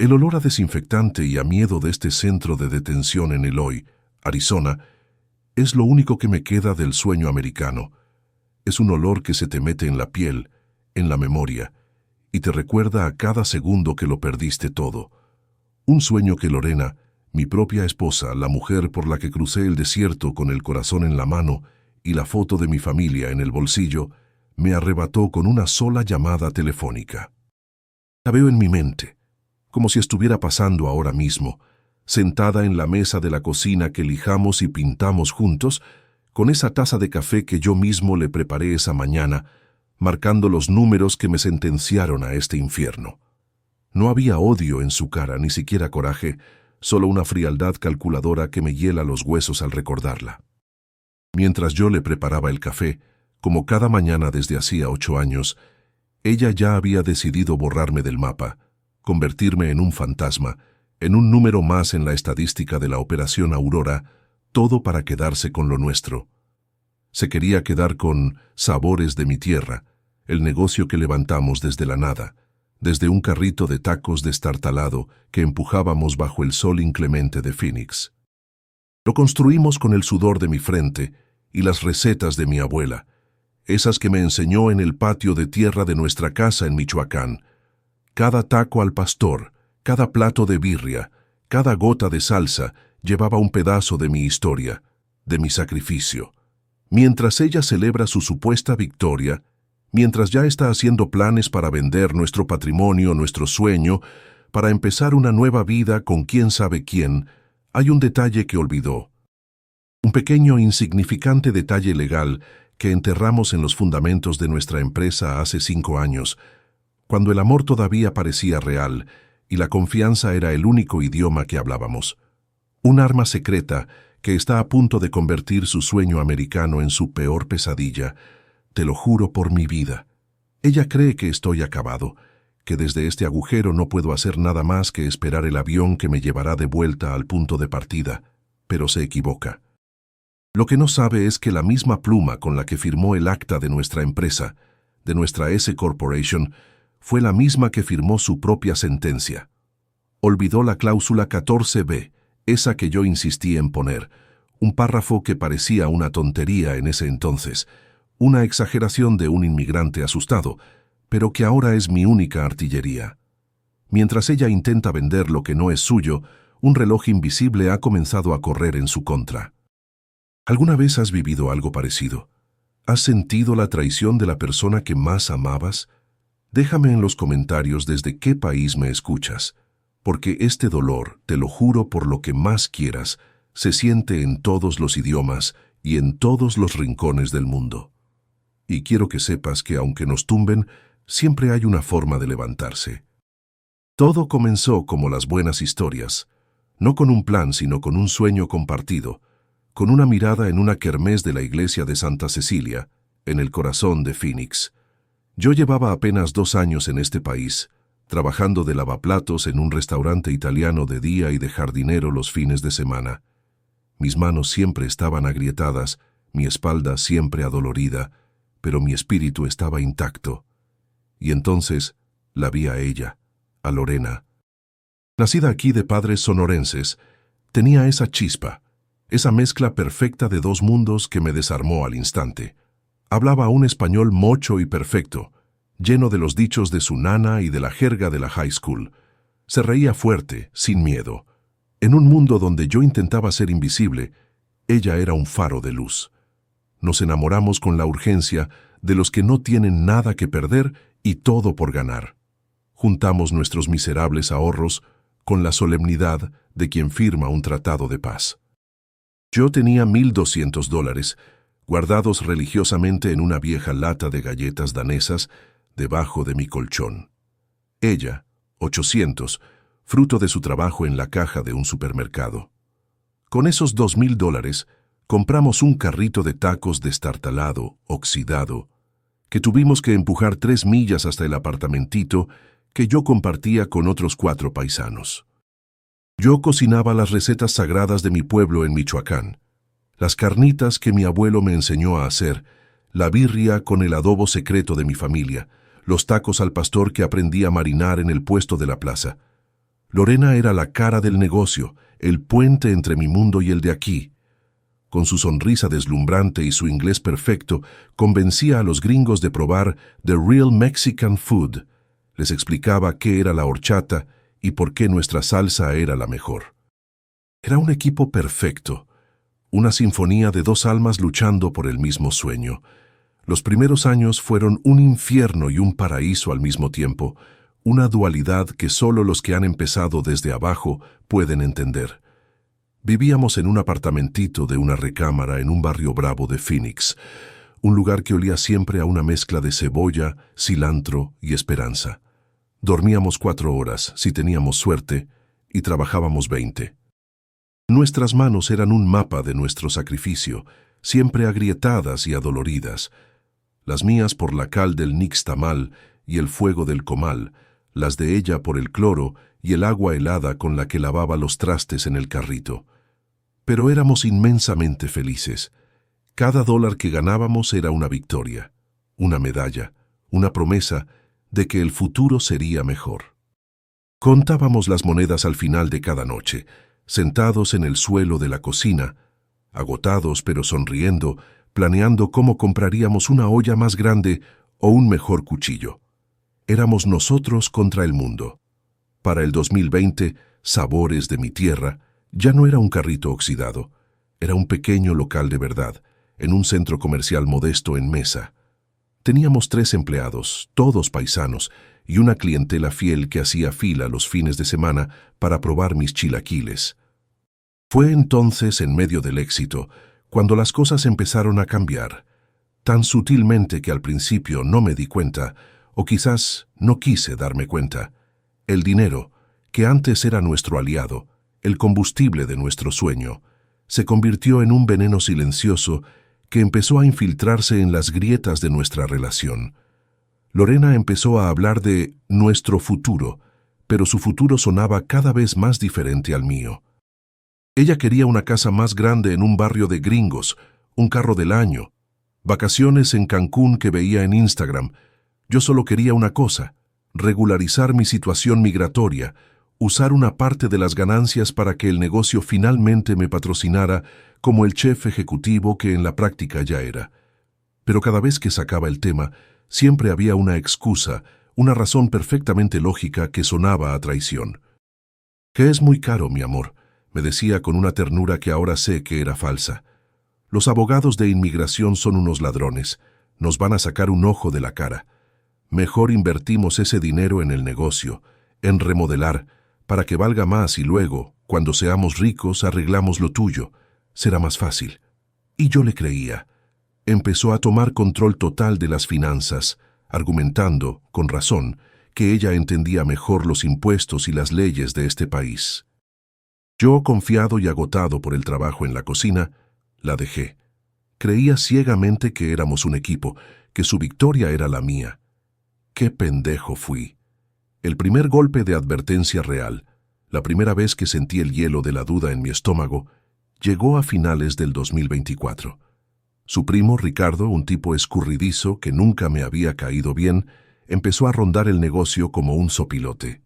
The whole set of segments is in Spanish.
El olor a desinfectante y a miedo de este centro de detención en Eloy, Arizona, es lo único que me queda del sueño americano. Es un olor que se te mete en la piel, en la memoria, y te recuerda a cada segundo que lo perdiste todo. Un sueño que Lorena, mi propia esposa, la mujer por la que crucé el desierto con el corazón en la mano y la foto de mi familia en el bolsillo, me arrebató con una sola llamada telefónica. La veo en mi mente, como si estuviera pasando ahora mismo, sentada en la mesa de la cocina que lijamos y pintamos juntos, con esa taza de café que yo mismo le preparé esa mañana, marcando los números que me sentenciaron a este infierno. No había odio en su cara, ni siquiera coraje, solo una frialdad calculadora que me hiela los huesos al recordarla. Mientras yo le preparaba el café, como cada mañana desde hacía 8 años, ella ya había decidido borrarme del mapa, convertirme en un fantasma, en un número más en la estadística de la Operación Aurora, todo para quedarse con lo nuestro. Se quería quedar con Sabores de mi Tierra, el negocio que levantamos desde la nada, desde un carrito de tacos destartalado que empujábamos bajo el sol inclemente de Phoenix. Lo construimos con el sudor de mi frente y las recetas de mi abuela, esas que me enseñó en el patio de tierra de nuestra casa en Michoacán. Cada taco al pastor, cada plato de birria, cada gota de salsa llevaba un pedazo de mi historia, de mi sacrificio. Mientras ella celebra su supuesta victoria, mientras ya está haciendo planes para vender nuestro patrimonio, nuestro sueño, para empezar una nueva vida con quién sabe quién, hay un detalle que olvidó. Un pequeño, insignificante detalle legal que enterramos en los fundamentos de nuestra empresa hace 5 años, cuando el amor todavía parecía real y la confianza era el único idioma que hablábamos. Un arma secreta que está a punto de convertir su sueño americano en su peor pesadilla. Te lo juro por mi vida. Ella cree que estoy acabado, que desde este agujero no puedo hacer nada más que esperar el avión que me llevará de vuelta al punto de partida, pero se equivoca. Lo que no sabe es que la misma pluma con la que firmó el acta de nuestra empresa, de nuestra S Corporation, fue la misma que firmó su propia sentencia. Olvidó la cláusula 14B, esa que yo insistí en poner, un párrafo que parecía una tontería en ese entonces, una exageración de un inmigrante asustado, pero que ahora es mi única artillería. Mientras ella intenta vender lo que no es suyo, un reloj invisible ha comenzado a correr en su contra. ¿Alguna vez has vivido algo parecido? ¿Has sentido la traición de la persona que más amabas? Déjame en los comentarios desde qué país me escuchas, porque este dolor, te lo juro por lo que más quieras, se siente en todos los idiomas y en todos los rincones del mundo. Y quiero que sepas que aunque nos tumben, siempre hay una forma de levantarse. Todo comenzó como las buenas historias, no con un plan sino con un sueño compartido, con una mirada en una kermés de la iglesia de Santa Cecilia, en el corazón de Phoenix. Yo llevaba apenas 2 años en este país, trabajando de lavaplatos en un restaurante italiano de día y de jardinero los fines de semana. Mis manos siempre estaban agrietadas, mi espalda siempre adolorida, pero mi espíritu estaba intacto. Y entonces la vi a ella, a Lorena. Nacida aquí de padres sonorenses, tenía esa chispa, esa mezcla perfecta de 2 mundos que me desarmó al instante. Hablaba un español mocho y perfecto, lleno de los dichos de su nana y de la jerga de la high school. Se reía fuerte, sin miedo. En un mundo donde yo intentaba ser invisible, ella era un faro de luz. Nos enamoramos con la urgencia de los que no tienen nada que perder y todo por ganar. Juntamos nuestros miserables ahorros con la solemnidad de quien firma un tratado de paz. Yo tenía $1,200, guardados religiosamente en una vieja lata de galletas danesas debajo de mi colchón. Ella, 800, fruto de su trabajo en la caja de un supermercado. Con esos $2,000 compramos un carrito de tacos destartalado, oxidado, que tuvimos que empujar 3 millas hasta el apartamentito que yo compartía con otros 4 paisanos. Yo cocinaba las recetas sagradas de mi pueblo en Michoacán, las carnitas que mi abuelo me enseñó a hacer, la birria con el adobo secreto de mi familia, los tacos al pastor que aprendí a marinar en el puesto de la plaza. Lorena era la cara del negocio, el puente entre mi mundo y el de aquí. Con su sonrisa deslumbrante y su inglés perfecto, convencía a los gringos de probar The Real Mexican Food. Les explicaba qué era la horchata y por qué nuestra salsa era la mejor. Era un equipo perfecto, una sinfonía de dos almas luchando por el mismo sueño. Los primeros años fueron un infierno y un paraíso al mismo tiempo, una dualidad que solo los que han empezado desde abajo pueden entender. Vivíamos en un apartamentito de una recámara en un barrio bravo de Phoenix, un lugar que olía siempre a una mezcla de cebolla, cilantro y esperanza. Dormíamos 4 horas, si teníamos suerte, y trabajábamos 20. Nuestras manos eran un mapa de nuestro sacrificio, siempre agrietadas y adoloridas. Las mías por la cal del nixtamal y el fuego del comal, las de ella por el cloro y el agua helada con la que lavaba los trastes en el carrito. Pero éramos inmensamente felices. Cada dólar que ganábamos era una victoria, una medalla, una promesa de que el futuro sería mejor. Contábamos las monedas al final de cada noche, sentados en el suelo de la cocina, agotados pero sonriendo, planeando cómo compraríamos una olla más grande o un mejor cuchillo. Éramos nosotros contra el mundo. Para el 2020, Sabores de mi tierra ya no era un carrito oxidado, era un pequeño local de verdad, en un centro comercial modesto en Mesa. Teníamos 3 empleados, todos paisanos, y una clientela fiel que hacía fila los fines de semana para probar mis chilaquiles. Fue entonces, en medio del éxito, cuando las cosas empezaron a cambiar, tan sutilmente que al principio no me di cuenta, o quizás no quise darme cuenta. El dinero, que antes era nuestro aliado, el combustible de nuestro sueño, se convirtió en un veneno silencioso que empezó a infiltrarse en las grietas de nuestra relación. Lorena empezó a hablar de nuestro futuro, pero su futuro sonaba cada vez más diferente al mío. Ella quería una casa más grande en un barrio de gringos, un carro del año, vacaciones en Cancún que veía en Instagram. Yo solo quería una cosa: regularizar mi situación migratoria, usar una parte de las ganancias para que el negocio finalmente me patrocinara como el chef ejecutivo que en la práctica ya era. Pero cada vez que sacaba el tema, siempre había una excusa, una razón perfectamente lógica que sonaba a traición. «Que es muy caro, mi amor», me decía con una ternura que ahora sé que era falsa. «Los abogados de inmigración son unos ladrones, nos van a sacar un ojo de la cara. Mejor invertimos ese dinero en el negocio, en remodelar, para que valga más y luego, cuando seamos ricos, arreglamos lo tuyo. Será más fácil». Y yo le creía. Empezó a tomar control total de las finanzas, argumentando, con razón, que ella entendía mejor los impuestos y las leyes de este país. Yo, confiado y agotado por el trabajo en la cocina, la dejé. Creía ciegamente que éramos un equipo, que su victoria era la mía. ¡Qué pendejo fui! El primer golpe de advertencia real, la primera vez que sentí el hielo de la duda en mi estómago, llegó a finales del 2024. Su primo, Ricardo, un tipo escurridizo que nunca me había caído bien, empezó a rondar el negocio como un sopilote.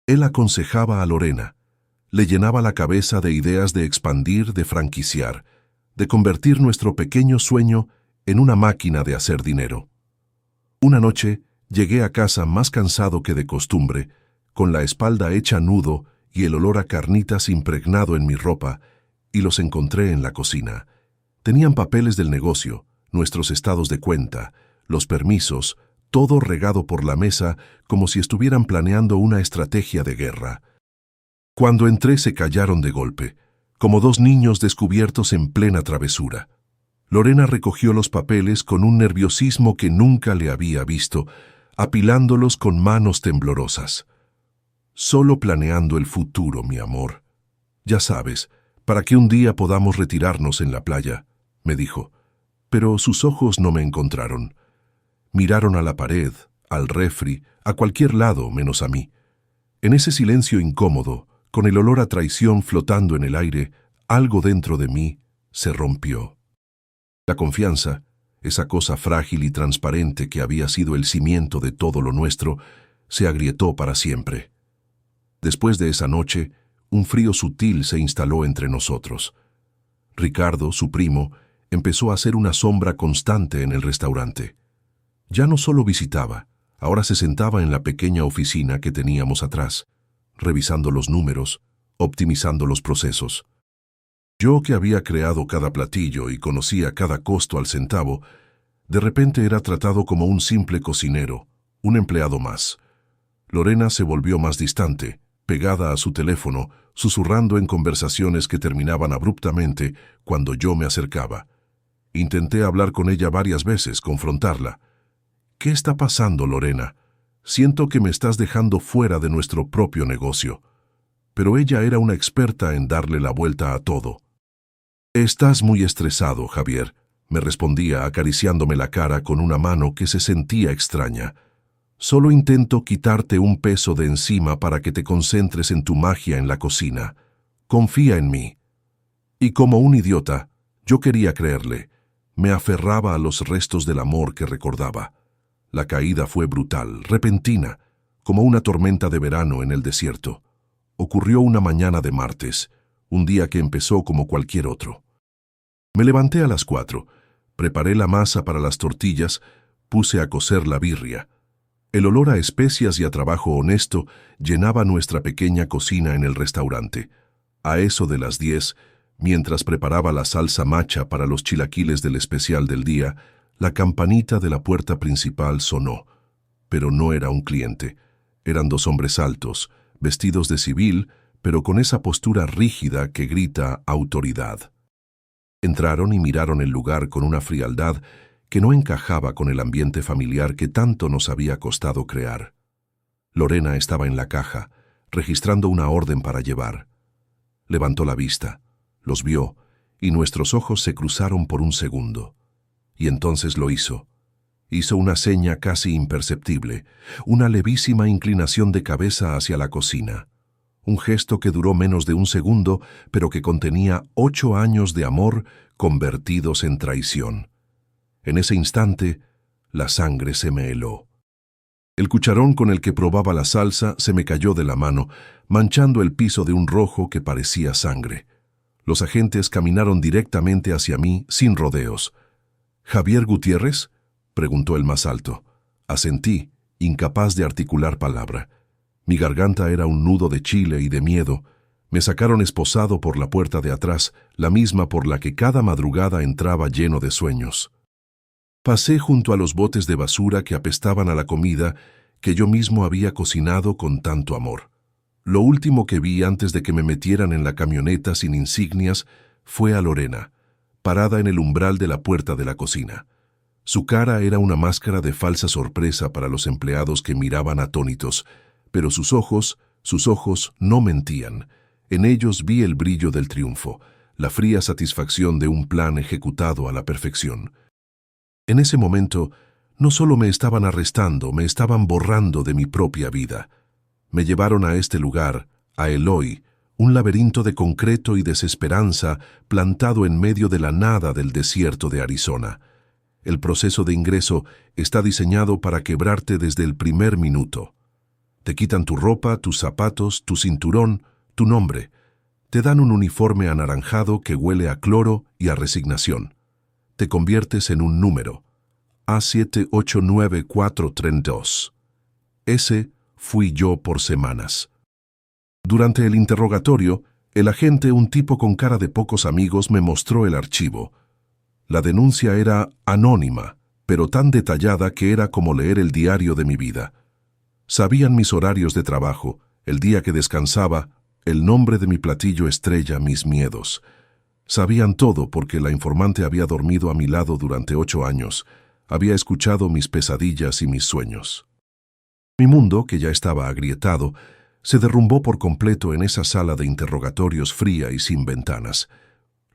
Él aconsejaba a Lorena, le llenaba la cabeza de ideas de expandir, de franquiciar, de convertir nuestro pequeño sueño en una máquina de hacer dinero. Una noche llegué a casa más cansado que de costumbre, con la espalda hecha nudo y el olor a carnitas impregnado en mi ropa, y los encontré en la cocina. Tenían papeles del negocio, nuestros estados de cuenta, los permisos, todo regado por la mesa como si estuvieran planeando una estrategia de guerra. Cuando entré se callaron de golpe, como 2 niños descubiertos en plena travesura. Lorena recogió los papeles con un nerviosismo que nunca le había visto, apilándolos con manos temblorosas. «Solo planeando el futuro, mi amor. Ya sabes, para que un día podamos retirarnos en la playa», me dijo. Pero sus ojos no me encontraron. Miraron a la pared, al refri, a cualquier lado menos a mí. En ese silencio incómodo, con el olor a traición flotando en el aire, algo dentro de mí se rompió. La confianza, esa cosa frágil y transparente que había sido el cimiento de todo lo nuestro, se agrietó para siempre. Después de esa noche, un frío sutil se instaló entre nosotros. Ricardo, su primo, empezó a ser una sombra constante en el restaurante. Ya no solo visitaba, ahora se sentaba en la pequeña oficina que teníamos atrás, revisando los números, optimizando los procesos. Yo, que había creado cada platillo y conocía cada costo al centavo, de repente era tratado como un simple cocinero, un empleado más. Lorena se volvió más distante, pegada a su teléfono, susurrando en conversaciones que terminaban abruptamente cuando yo me acercaba. Intenté hablar con ella varias veces, confrontarla. «¿Qué está pasando, Lorena? Siento que me estás dejando fuera de nuestro propio negocio». Pero ella era una experta en darle la vuelta a todo. «Estás muy estresado, Javier», me respondía acariciándome la cara con una mano que se sentía extraña. «Solo intento quitarte un peso de encima para que te concentres en tu magia en la cocina. Confía en mí». Y como un idiota, yo quería creerle. Me aferraba a los restos del amor que recordaba. La caída fue brutal, repentina, como una tormenta de verano en el desierto. Ocurrió una mañana de martes, un día que empezó como cualquier otro. Me levanté a las 4, preparé la masa para las tortillas, puse a cocer la birria. El olor a especias y a trabajo honesto llenaba nuestra pequeña cocina en el restaurante. A eso de las 10, mientras preparaba la salsa macha para los chilaquiles del especial del día, la campanita de la puerta principal sonó. Pero no era un cliente. Eran dos hombres altos, vestidos de civil, pero con esa postura rígida que grita autoridad. Entraron y miraron el lugar con una frialdad que no encajaba con el ambiente familiar que tanto nos había costado crear. Lorena estaba en la caja, registrando una orden para llevar. Levantó la vista, los vio, y nuestros ojos se cruzaron por un segundo. Y entonces lo hizo. Hizo una seña casi imperceptible, una levísima inclinación de cabeza hacia la cocina. Un gesto que duró menos de un segundo, pero que contenía 8 años de amor convertidos en traición. En ese instante, la sangre se me heló. El cucharón con el que probaba la salsa se me cayó de la mano, manchando el piso de un rojo que parecía sangre. Los agentes caminaron directamente hacia mí, sin rodeos. «¿Javier Gutiérrez?», preguntó el más alto. Asentí, incapaz de articular palabra. Mi garganta era un nudo de chile y de miedo. Me sacaron esposado por la puerta de atrás, la misma por la que cada madrugada entraba lleno de sueños. Pasé junto a los botes de basura que apestaban a la comida que yo mismo había cocinado con tanto amor. Lo último que vi antes de que me metieran en la camioneta sin insignias fue a Lorena, parada en el umbral de la puerta de la cocina. Su cara era una máscara de falsa sorpresa para los empleados que miraban atónitos, pero sus ojos no mentían. En ellos vi el brillo del triunfo, la fría satisfacción de un plan ejecutado a la perfección. En ese momento, no solo me estaban arrestando, me estaban borrando de mi propia vida. Me llevaron a este lugar, a Eloy, un laberinto de concreto y desesperanza plantado en medio de la nada del desierto de Arizona. El proceso de ingreso está diseñado para quebrarte desde el primer minuto. Te quitan tu ropa, tus zapatos, tu cinturón, tu nombre. Te dan un uniforme anaranjado que huele a cloro y a resignación. Te conviertes en un número. A789432. Ese fui yo por semanas. Durante el interrogatorio, el agente, un tipo con cara de pocos amigos, me mostró el archivo. La denuncia era anónima, pero tan detallada que era como leer el diario de mi vida. Sabían mis horarios de trabajo, el día que descansaba, el nombre de mi platillo estrella, mis miedos. Sabían todo porque la informante había dormido a mi lado durante 8 años, había escuchado mis pesadillas y mis sueños. Mi mundo, que ya estaba agrietado, se derrumbó por completo en esa sala de interrogatorios fría y sin ventanas.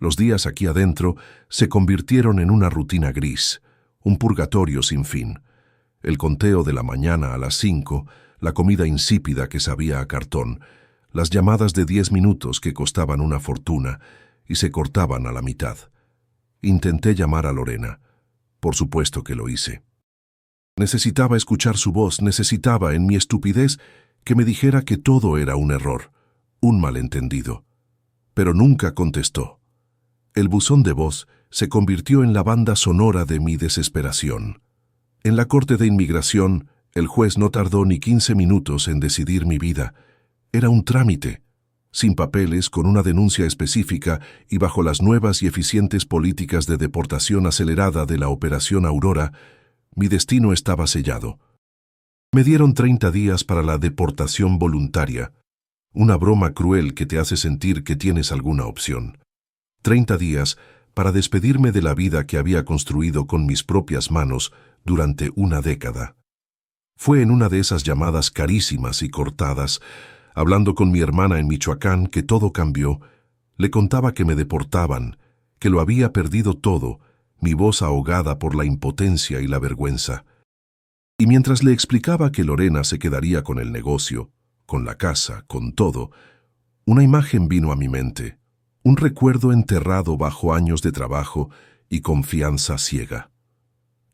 Los días aquí adentro se convirtieron en una rutina gris, un purgatorio sin fin. El conteo de la mañana a las 5, la comida insípida que sabía a cartón, las llamadas de 10 minutos que costaban una fortuna y se cortaban a la mitad. Intenté llamar a Lorena. Por supuesto que lo hice. Necesitaba escuchar su voz, necesitaba, en mi estupidez, que me dijera que todo era un error, un malentendido. Pero nunca contestó. El buzón de voz se convirtió en la banda sonora de mi desesperación. En la corte de inmigración, el juez no tardó ni 15 minutos en decidir mi vida. Era un trámite, sin papeles, con una denuncia específica y bajo las nuevas y eficientes políticas de deportación acelerada de la Operación Aurora, mi destino estaba sellado. Me dieron 30 días para la deportación voluntaria, una broma cruel que te hace sentir que tienes alguna opción. 30 días para despedirme de la vida que había construido con mis propias manos durante una década. Fue en una de esas llamadas carísimas y cortadas, hablando con mi hermana en Michoacán, que todo cambió. Le contaba que me deportaban, que lo había perdido todo, mi voz ahogada por la impotencia y la vergüenza. Y mientras le explicaba que Lorena se quedaría con el negocio, con la casa, con todo, una imagen vino a mi mente, un recuerdo enterrado bajo años de trabajo y confianza ciega.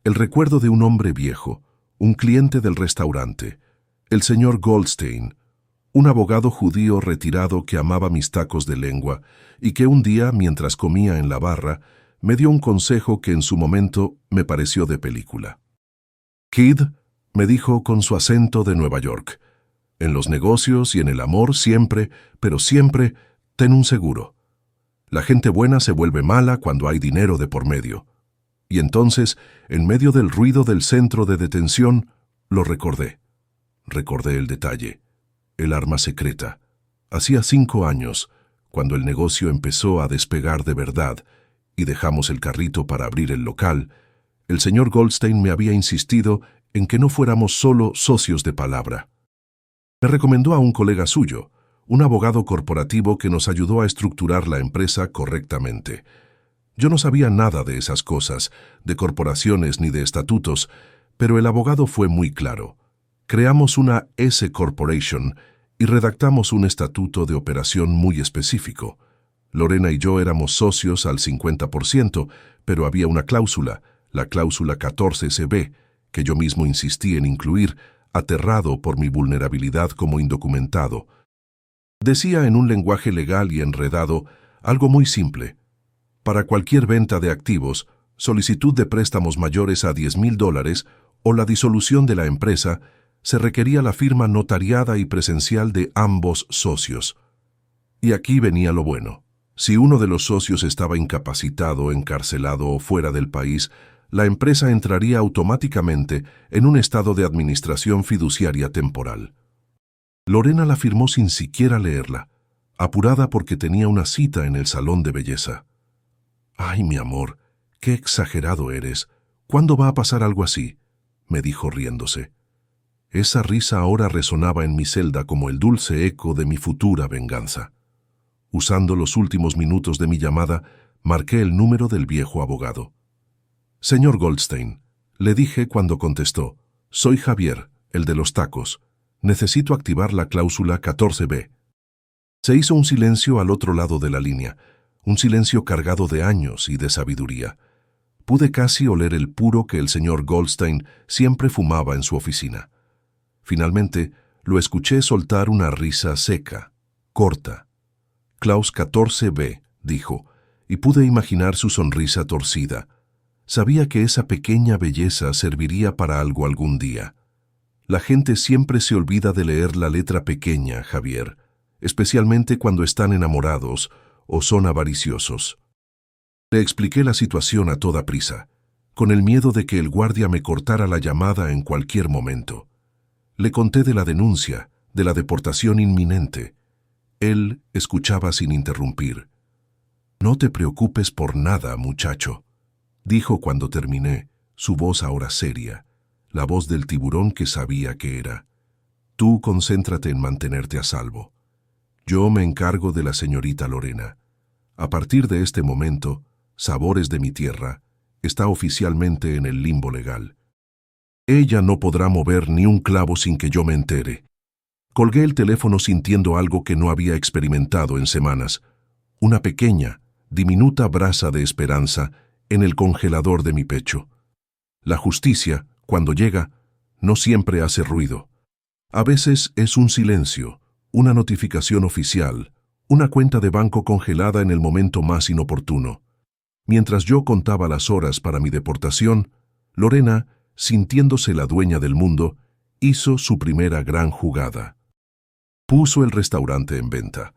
El recuerdo de un hombre viejo, un cliente del restaurante, el señor Goldstein, un abogado judío retirado que amaba mis tacos de lengua y que un día, mientras comía en la barra, me dio un consejo que en su momento me pareció de película. «Kid», me dijo con su acento de Nueva York, «en los negocios y en el amor siempre, pero siempre, ten un seguro. La gente buena se vuelve mala cuando hay dinero de por medio». Y entonces, en medio del ruido del centro de detención, lo recordé. Recordé el detalle. El arma secreta. Hacía 5 años, cuando el negocio empezó a despegar de verdad y dejamos el carrito para abrir el local, el señor Goldstein me había insistido en que no fuéramos solo socios de palabra. Me recomendó a un colega suyo, un abogado corporativo que nos ayudó a estructurar la empresa correctamente. Yo no sabía nada de esas cosas, de corporaciones ni de estatutos, pero el abogado fue muy claro. Creamos una S Corporation y redactamos un estatuto de operación muy específico. Lorena y yo éramos socios al 50%, pero había una cláusula, la cláusula 14CB, que yo mismo insistí en incluir, aterrado por mi vulnerabilidad como indocumentado. Decía en un lenguaje legal y enredado algo muy simple. Para cualquier venta de activos, solicitud de préstamos mayores a $10,000 o la disolución de la empresa, se requería la firma notariada y presencial de ambos socios. Y aquí venía lo bueno. Si uno de los socios estaba incapacitado, encarcelado o fuera del país, la empresa entraría automáticamente en un estado de administración fiduciaria temporal. Lorena la firmó sin siquiera leerla, apurada porque tenía una cita en el salón de belleza. «Ay, mi amor, qué exagerado eres. ¿Cuándo va a pasar algo así?», me dijo riéndose. Esa risa ahora resonaba en mi celda como el dulce eco de mi futura venganza. Usando los últimos minutos de mi llamada, marqué el número del viejo abogado. «Señor Goldstein», le dije cuando contestó, «soy Javier, el de los tacos. Necesito activar la cláusula 14B». Se hizo un silencio al otro lado de la línea, un silencio cargado de años y de sabiduría. Pude casi oler el puro que el señor Goldstein siempre fumaba en su oficina. Finalmente, lo escuché soltar una risa seca, corta. «Claus 14B», dijo, y pude imaginar su sonrisa torcida. Sabía que esa pequeña belleza serviría para algo algún día. La gente siempre se olvida de leer la letra pequeña, Javier, especialmente cuando están enamorados o son avariciosos. Le expliqué la situación a toda prisa, con el miedo de que el guardia me cortara la llamada en cualquier momento. Le conté de la denuncia, de la deportación inminente. Él escuchaba sin interrumpir. «No te preocupes por nada, muchacho», dijo cuando terminé, su voz ahora seria, la voz del tiburón que sabía que era. «Tú concéntrate en mantenerte a salvo. Yo me encargo de la señorita Lorena. A partir de este momento, Sabores de mi Tierra está oficialmente en el limbo legal. Ella no podrá mover ni un clavo sin que yo me entere». Colgué el teléfono sintiendo algo que no había experimentado en semanas. Una pequeña, diminuta brasa de esperanza en el congelador de mi pecho. La justicia, cuando llega, no siempre hace ruido. A veces es un silencio, una notificación oficial, una cuenta de banco congelada en el momento más inoportuno. Mientras yo contaba las horas para mi deportación, Lorena, sintiéndose la dueña del mundo, hizo su primera gran jugada. Puso el restaurante en venta.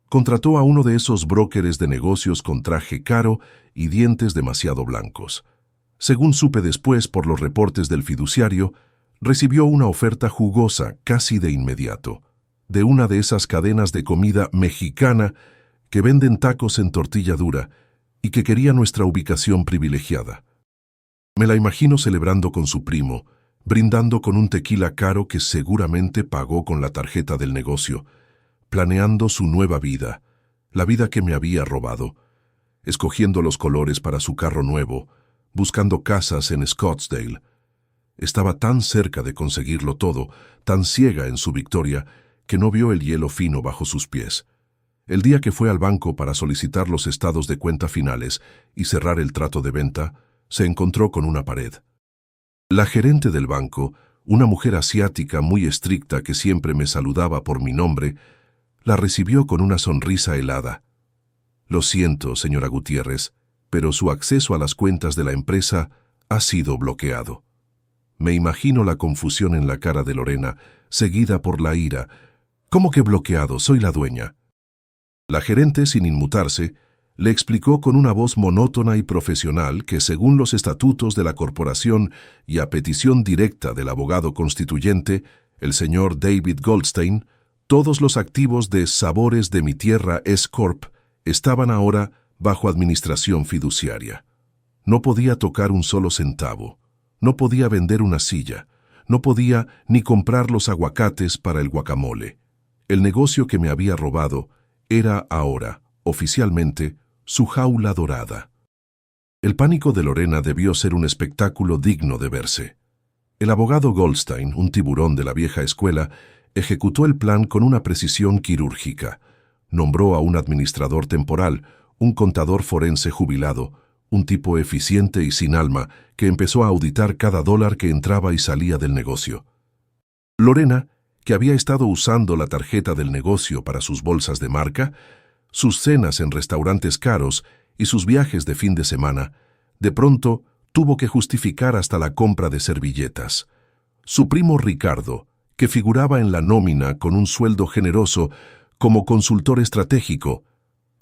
Contrató a uno de esos brokers de negocios con traje caro y dientes demasiado blancos. Según supe después por los reportes del fiduciario, recibió una oferta jugosa casi de inmediato, de una de esas cadenas de comida mexicana que venden tacos en tortilla dura y que quería nuestra ubicación privilegiada. Me la imagino celebrando con su primo, brindando con un tequila caro que seguramente pagó con la tarjeta del negocio, planeando su nueva vida, la vida que me había robado, escogiendo los colores para su carro nuevo, buscando casas en Scottsdale. Estaba tan cerca de conseguirlo todo, tan ciega en su victoria, que no vio el hielo fino bajo sus pies. El día que fue al banco para solicitar los estados de cuenta finales y cerrar el trato de venta, se encontró con una pared. La gerente del banco, una mujer asiática muy estricta que siempre me saludaba por mi nombre, la recibió con una sonrisa helada. Lo siento, señora Gutiérrez, pero su acceso a las cuentas de la empresa ha sido bloqueado. Me imagino la confusión en la cara de Lorena, seguida por la ira. ¿Cómo que bloqueado? Soy la dueña. La gerente, sin inmutarse, le explicó con una voz monótona y profesional que, según los estatutos de la corporación y a petición directa del abogado constituyente, el señor David Goldstein, todos los activos de Sabores de mi Tierra S. Corp. Estaban ahora bajo administración fiduciaria. No podía tocar un solo centavo, no podía vender una silla, no podía ni comprar los aguacates para el guacamole. El negocio que me había robado era ahora, oficialmente, su jaula dorada. El pánico de Lorena debió ser un espectáculo digno de verse. El abogado Goldstein, un tiburón de la vieja escuela, ejecutó el plan con una precisión quirúrgica. Nombró a un administrador temporal, un contador forense jubilado, un tipo eficiente y sin alma que empezó a auditar cada dólar que entraba y salía del negocio. Lorena, que había estado usando la tarjeta del negocio para sus bolsas de marca, sus cenas en restaurantes caros y sus viajes de fin de semana, de pronto tuvo que justificar hasta la compra de servilletas. Su primo Ricardo, que figuraba en la nómina con un sueldo generoso como consultor estratégico,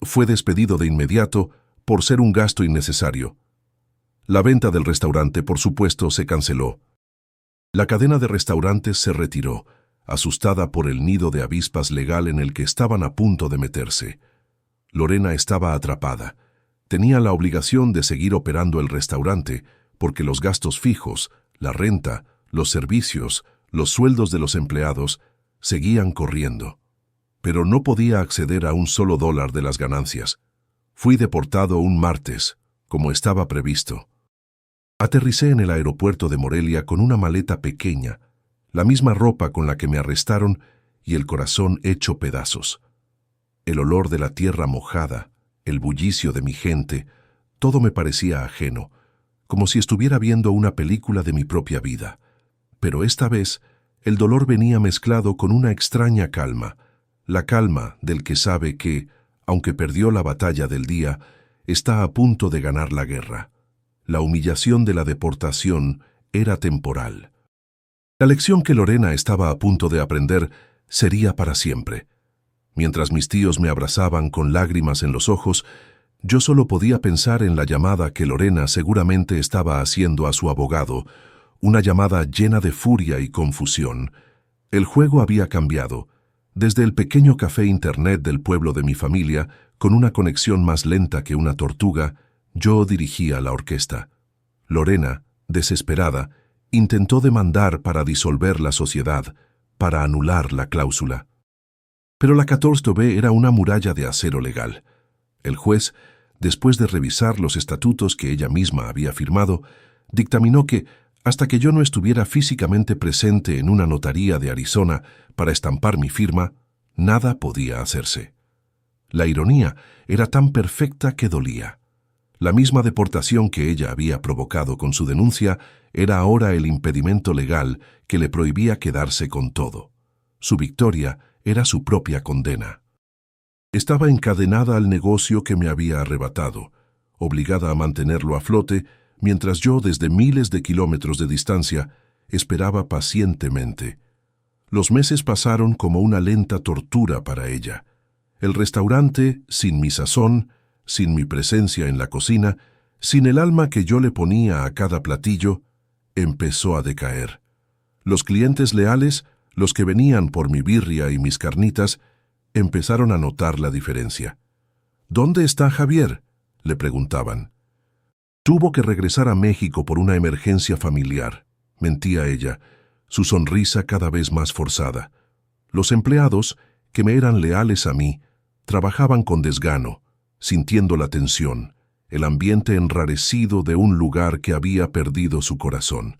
fue despedido de inmediato por ser un gasto innecesario. La venta del restaurante, por supuesto, se canceló. La cadena de restaurantes se retiró, asustada por el nido de avispas legal en el que estaban a punto de meterse. Lorena estaba atrapada. Tenía la obligación de seguir operando el restaurante porque los gastos fijos, la renta, los servicios, los sueldos de los empleados, seguían corriendo. Pero no podía acceder a un solo dólar de las ganancias. Fui deportado un martes, como estaba previsto. Aterricé en el aeropuerto de Morelia con una maleta pequeña, la misma ropa con la que me arrestaron y el corazón hecho pedazos. El olor de la tierra mojada, el bullicio de mi gente, todo me parecía ajeno, como si estuviera viendo una película de mi propia vida. Pero esta vez, el dolor venía mezclado con una extraña calma, la calma del que sabe que, aunque perdió la batalla del día, está a punto de ganar la guerra. La humillación de la deportación era temporal. La lección que Lorena estaba a punto de aprender sería para siempre. Mientras mis tíos me abrazaban con lágrimas en los ojos, yo solo podía pensar en la llamada que Lorena seguramente estaba haciendo a su abogado, una llamada llena de furia y confusión. El juego había cambiado. Desde el pequeño café internet del pueblo de mi familia, con una conexión más lenta que una tortuga, yo dirigía la orquesta. Lorena, desesperada, intentó demandar para disolver la sociedad, para anular la cláusula. Pero la 14B era una muralla de acero legal. El juez, después de revisar los estatutos que ella misma había firmado, dictaminó que, hasta que yo no estuviera físicamente presente en una notaría de Arizona para estampar mi firma, nada podía hacerse. La ironía era tan perfecta que dolía. La misma deportación que ella había provocado con su denuncia era ahora el impedimento legal que le prohibía quedarse con todo. Su victoria era su propia condena. Estaba encadenada al negocio que me había arrebatado, obligada a mantenerlo a flote, mientras yo, desde miles de kilómetros de distancia, esperaba pacientemente. Los meses pasaron como una lenta tortura para ella. El restaurante, sin mi sazón, sin mi presencia en la cocina, sin el alma que yo le ponía a cada platillo, empezó a decaer. Los clientes leales, los que venían por mi birria y mis carnitas, empezaron a notar la diferencia. «¿Dónde está Javier?», le preguntaban. «Tuvo que regresar a México por una emergencia familiar», mentía ella, su sonrisa cada vez más forzada. Los empleados, que me eran leales a mí, trabajaban con desgano, sintiendo la tensión, el ambiente enrarecido de un lugar que había perdido su corazón.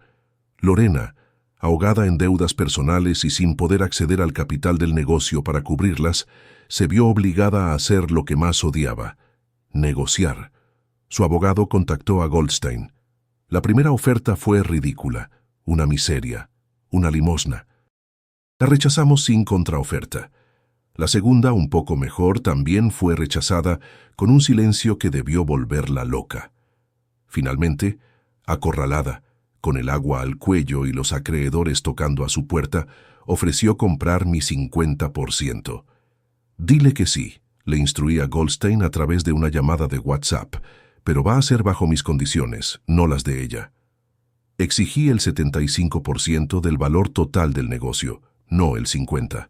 Lorena, ahogada en deudas personales y sin poder acceder al capital del negocio para cubrirlas, se vio obligada a hacer lo que más odiaba: negociar. Su abogado contactó a Goldstein. La primera oferta fue ridícula, una miseria, una limosna. La rechazamos sin contraoferta. La segunda, un poco mejor, también fue rechazada con un silencio que debió volverla loca. Finalmente, acorralada, con el agua al cuello y los acreedores tocando a su puerta, ofreció comprar mi 50%. «Dile que sí», le instruía Goldstein a través de una llamada de WhatsApp, «pero va a ser bajo mis condiciones, no las de ella». Exigí el 75% del valor total del negocio, no el 50%.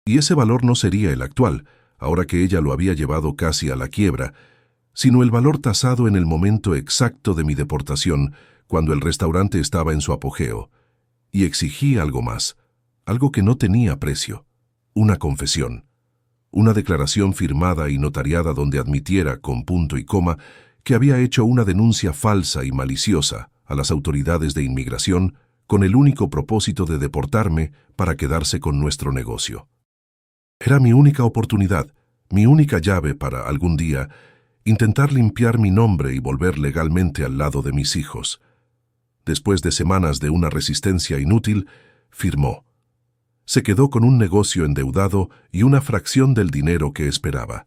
Y ese valor no sería el actual, ahora que ella lo había llevado casi a la quiebra, sino el valor tasado en el momento exacto de mi deportación, cuando el restaurante estaba en su apogeo. Y exigí algo más, algo que no tenía precio: una confesión. Una declaración firmada y notariada donde admitiera, con punto y coma, que había hecho una denuncia falsa y maliciosa a las autoridades de inmigración con el único propósito de deportarme para quedarse con nuestro negocio. Era mi única oportunidad, mi única llave para, algún día, intentar limpiar mi nombre y volver legalmente al lado de mis hijos. Después de semanas de una resistencia inútil, firmó. Se quedó con un negocio endeudado y una fracción del dinero que esperaba.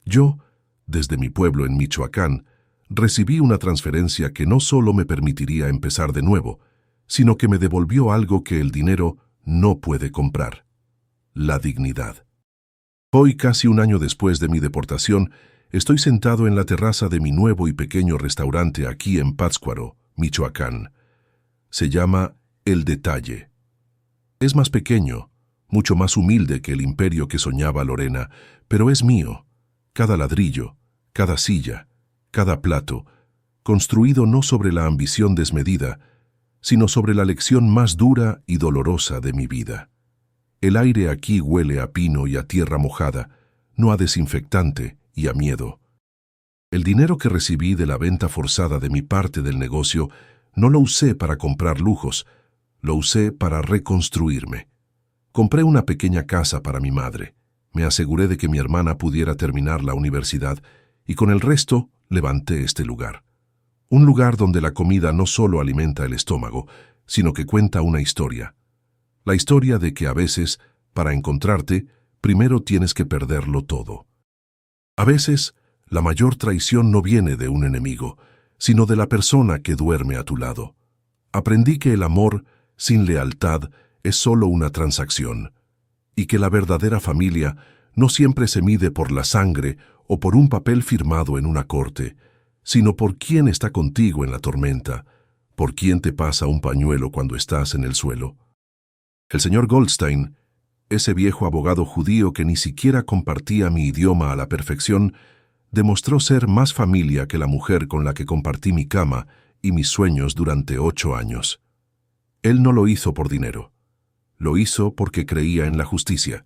Yo, desde mi pueblo en Michoacán, recibí una transferencia que no solo me permitiría empezar de nuevo, sino que me devolvió algo que el dinero no puede comprar: la dignidad. Hoy, casi un año después de mi deportación, estoy sentado en la terraza de mi nuevo y pequeño restaurante aquí en Pátzcuaro, Michoacán. Se llama El Detalle. Es más pequeño, mucho más humilde que el imperio que soñaba Lorena, pero es mío. Cada ladrillo, cada silla, cada plato, construido no sobre la ambición desmedida, sino sobre la lección más dura y dolorosa de mi vida. El aire aquí huele a pino y a tierra mojada, no a desinfectante y a miedo. El dinero que recibí de la venta forzada de mi parte del negocio no lo usé para comprar lujos, lo usé para reconstruirme. Compré una pequeña casa para mi madre, me aseguré de que mi hermana pudiera terminar la universidad y con el resto levanté este lugar. Un lugar donde la comida no solo alimenta el estómago, sino que cuenta una historia. La historia de que a veces, para encontrarte, primero tienes que perderlo todo. A veces, la mayor traición no viene de un enemigo, sino de la persona que duerme a tu lado. Aprendí que el amor, sin lealtad, es solo una transacción, y que la verdadera familia no siempre se mide por la sangre o por un papel firmado en una corte, sino por quién está contigo en la tormenta, por quién te pasa un pañuelo cuando estás en el suelo. El señor Goldstein, ese viejo abogado judío que ni siquiera compartía mi idioma a la perfección, demostró ser más familia que la mujer con la que compartí mi cama y mis sueños durante 8 años. Él no lo hizo por dinero. Lo hizo porque creía en la justicia,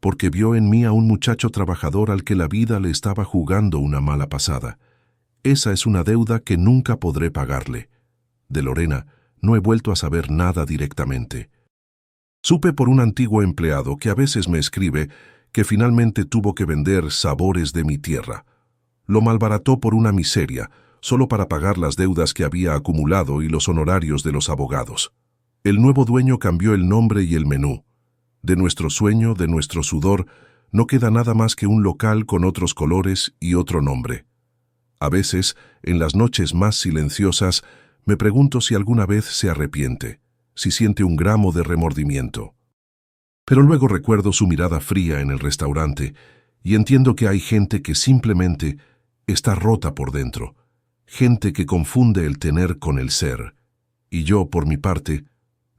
porque vio en mí a un muchacho trabajador al que la vida le estaba jugando una mala pasada. Esa es una deuda que nunca podré pagarle. De Lorena no he vuelto a saber nada directamente. Supe por un antiguo empleado que a veces me escribe que finalmente tuvo que vender sabores de mi tierra. Lo malbarató por una miseria, solo para pagar las deudas que había acumulado y los honorarios de los abogados. El nuevo dueño cambió el nombre y el menú. De nuestro sueño, de nuestro sudor, no queda nada más que un local con otros colores y otro nombre. A veces, en las noches más silenciosas, me pregunto si alguna vez se arrepiente, si siente un gramo de remordimiento. Pero luego recuerdo su mirada fría en el restaurante y entiendo que hay gente que simplemente está rota por dentro, gente que confunde el tener con el ser. Y yo, por mi parte,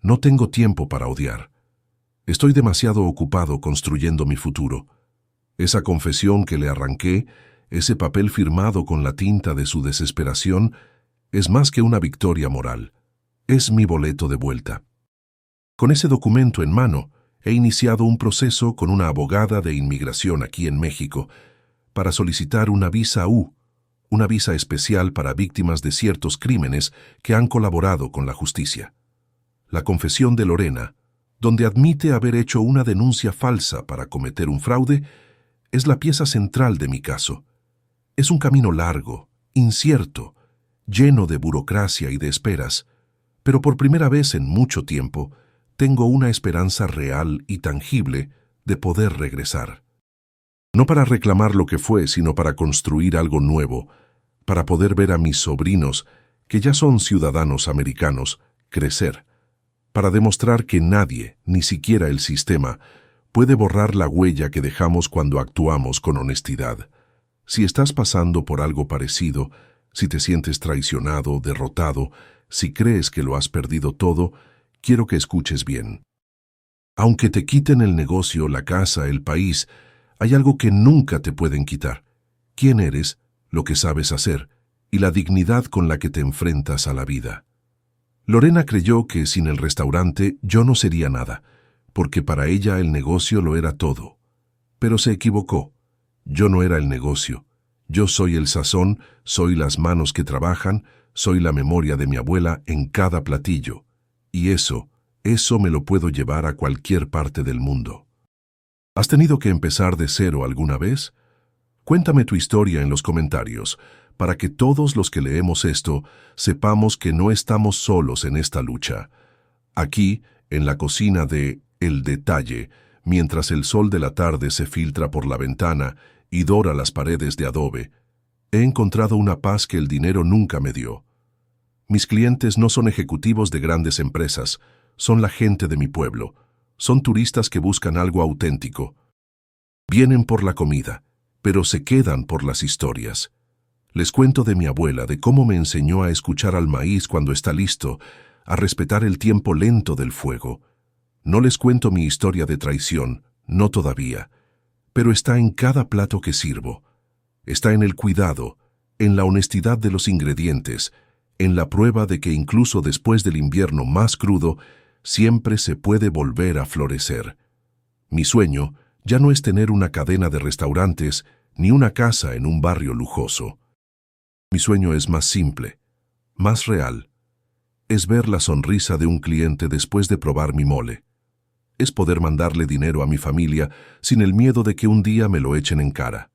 no tengo tiempo para odiar. Estoy demasiado ocupado construyendo mi futuro. Esa confesión que le arranqué, ese papel firmado con la tinta de su desesperación, es más que una victoria moral. Es mi boleto de vuelta. Con ese documento en mano, he iniciado un proceso con una abogada de inmigración aquí en México para solicitar una visa U, una visa especial para víctimas de ciertos crímenes que han colaborado con la justicia. La confesión de Lorena, donde admite haber hecho una denuncia falsa para cometer un fraude, es la pieza central de mi caso. Es un camino largo, incierto, lleno de burocracia y de esperas, pero por primera vez en mucho tiempo tengo una esperanza real y tangible de poder regresar. No para reclamar lo que fue, sino para construir algo nuevo, para poder ver a mis sobrinos, que ya son ciudadanos americanos, crecer, para demostrar que nadie, ni siquiera el sistema, puede borrar la huella que dejamos cuando actuamos con honestidad. Si estás pasando por algo parecido, si te sientes traicionado, derrotado, si crees que lo has perdido todo, quiero que escuches bien. Aunque te quiten el negocio, la casa, el país, hay algo que nunca te pueden quitar. ¿Quién eres? Lo que sabes hacer y la dignidad con la que te enfrentas a la vida. Lorena creyó que sin el restaurante yo no sería nada, porque para ella el negocio lo era todo. Pero se equivocó. Yo no era el negocio. Yo soy el sazón, soy las manos que trabajan, soy la memoria de mi abuela en cada platillo. Y eso me lo puedo llevar a cualquier parte del mundo. ¿Has tenido que empezar de cero alguna vez? Cuéntame tu historia en los comentarios, para que todos los que leemos esto sepamos que no estamos solos en esta lucha. Aquí, en la cocina de El Detalle, mientras el sol de la tarde se filtra por la ventana y dora las paredes de adobe, he encontrado una paz que el dinero nunca me dio. Mis clientes no son ejecutivos de grandes empresas, son la gente de mi pueblo, son turistas que buscan algo auténtico. Vienen por la comida, pero se quedan por las historias. Les cuento de mi abuela, de cómo me enseñó a escuchar al maíz cuando está listo, a respetar el tiempo lento del fuego. No les cuento mi historia de traición, no todavía, pero está en cada plato que sirvo. Está en el cuidado, en la honestidad de los ingredientes, en la prueba de que incluso después del invierno más crudo, siempre se puede volver a florecer. Mi sueño ya no es tener una cadena de restaurantes ni una casa en un barrio lujoso. Mi sueño es más simple, más real. Es ver la sonrisa de un cliente después de probar mi mole. Es poder mandarle dinero a mi familia sin el miedo de que un día me lo echen en cara.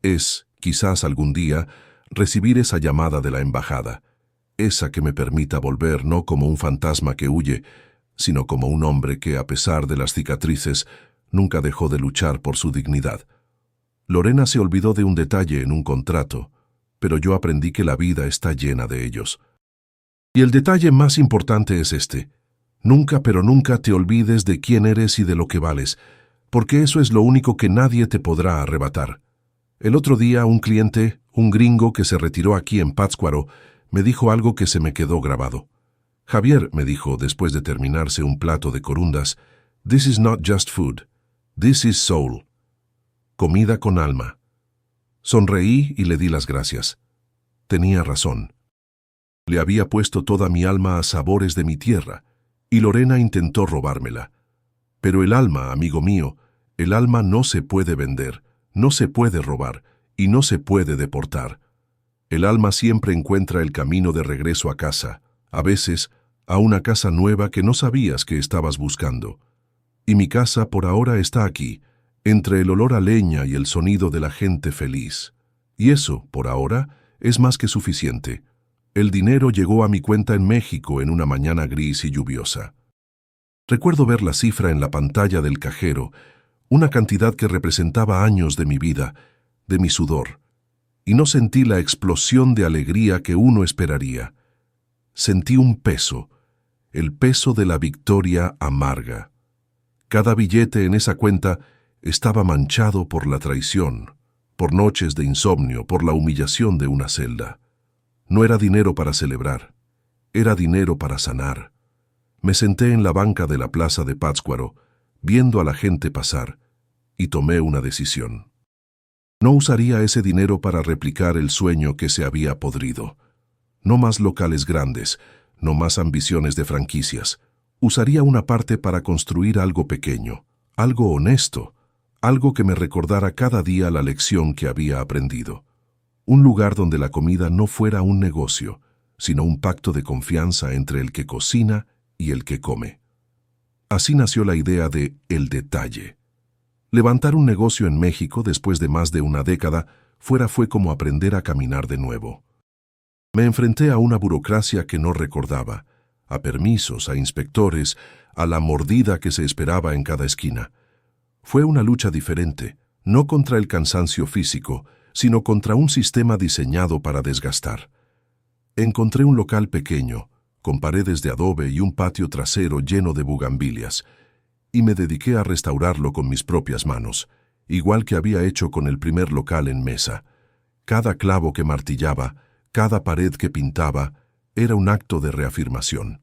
Es, quizás algún día, recibir esa llamada de la embajada, esa que me permita volver no como un fantasma que huye, sino como un hombre que, a pesar de las cicatrices, nunca dejó de luchar por su dignidad. Lorena se olvidó de un detalle en un contrato, pero yo aprendí que la vida está llena de ellos. Y el detalle más importante es este: nunca, pero nunca te olvides de quién eres y de lo que vales, porque eso es lo único que nadie te podrá arrebatar. El otro día un cliente, un gringo que se retiró aquí en Pátzcuaro, me dijo algo que se me quedó grabado. Javier, me dijo después de terminarse un plato de corundas, "This is not just food, this is soul." Comida con alma. Sonreí y le di las gracias. Tenía razón. Le había puesto toda mi alma a sabores de mi tierra, y Lorena intentó robármela. Pero el alma, amigo mío, el alma no se puede vender, no se puede robar y no se puede deportar. El alma siempre encuentra el camino de regreso a casa, a veces a una casa nueva que no sabías que estabas buscando. Y mi casa por ahora está aquí, entre el olor a leña y el sonido de la gente feliz. Y eso, por ahora, es más que suficiente. El dinero llegó a mi cuenta en México en una mañana gris y lluviosa. Recuerdo ver la cifra en la pantalla del cajero, una cantidad que representaba años de mi vida, de mi sudor, y no sentí la explosión de alegría que uno esperaría. Sentí un peso, el peso de la victoria amarga. Cada billete en esa cuenta estaba manchado por la traición, por noches de insomnio, por la humillación de una celda. No era dinero para celebrar, era dinero para sanar. Me senté en la banca de la plaza de Pátzcuaro, viendo a la gente pasar, y tomé una decisión. No usaría ese dinero para replicar el sueño que se había podrido. No más locales grandes, no más ambiciones de franquicias. Usaría una parte para construir algo pequeño, algo honesto, algo que me recordara cada día la lección que había aprendido. Un lugar donde la comida no fuera un negocio, sino un pacto de confianza entre el que cocina y el que come. Así nació la idea de El Detalle. Levantar un negocio en México después de más de una década fue como aprender a caminar de nuevo. Me enfrenté a una burocracia que no recordaba, a permisos, a inspectores, a la mordida que se esperaba en cada esquina. Fue una lucha diferente, no contra el cansancio físico, sino contra un sistema diseñado para desgastar. Encontré un local pequeño, con paredes de adobe y un patio trasero lleno de bugambilias, y me dediqué a restaurarlo con mis propias manos, igual que había hecho con el primer local en Mesa. Cada clavo que martillaba, cada pared que pintaba, era un acto de reafirmación.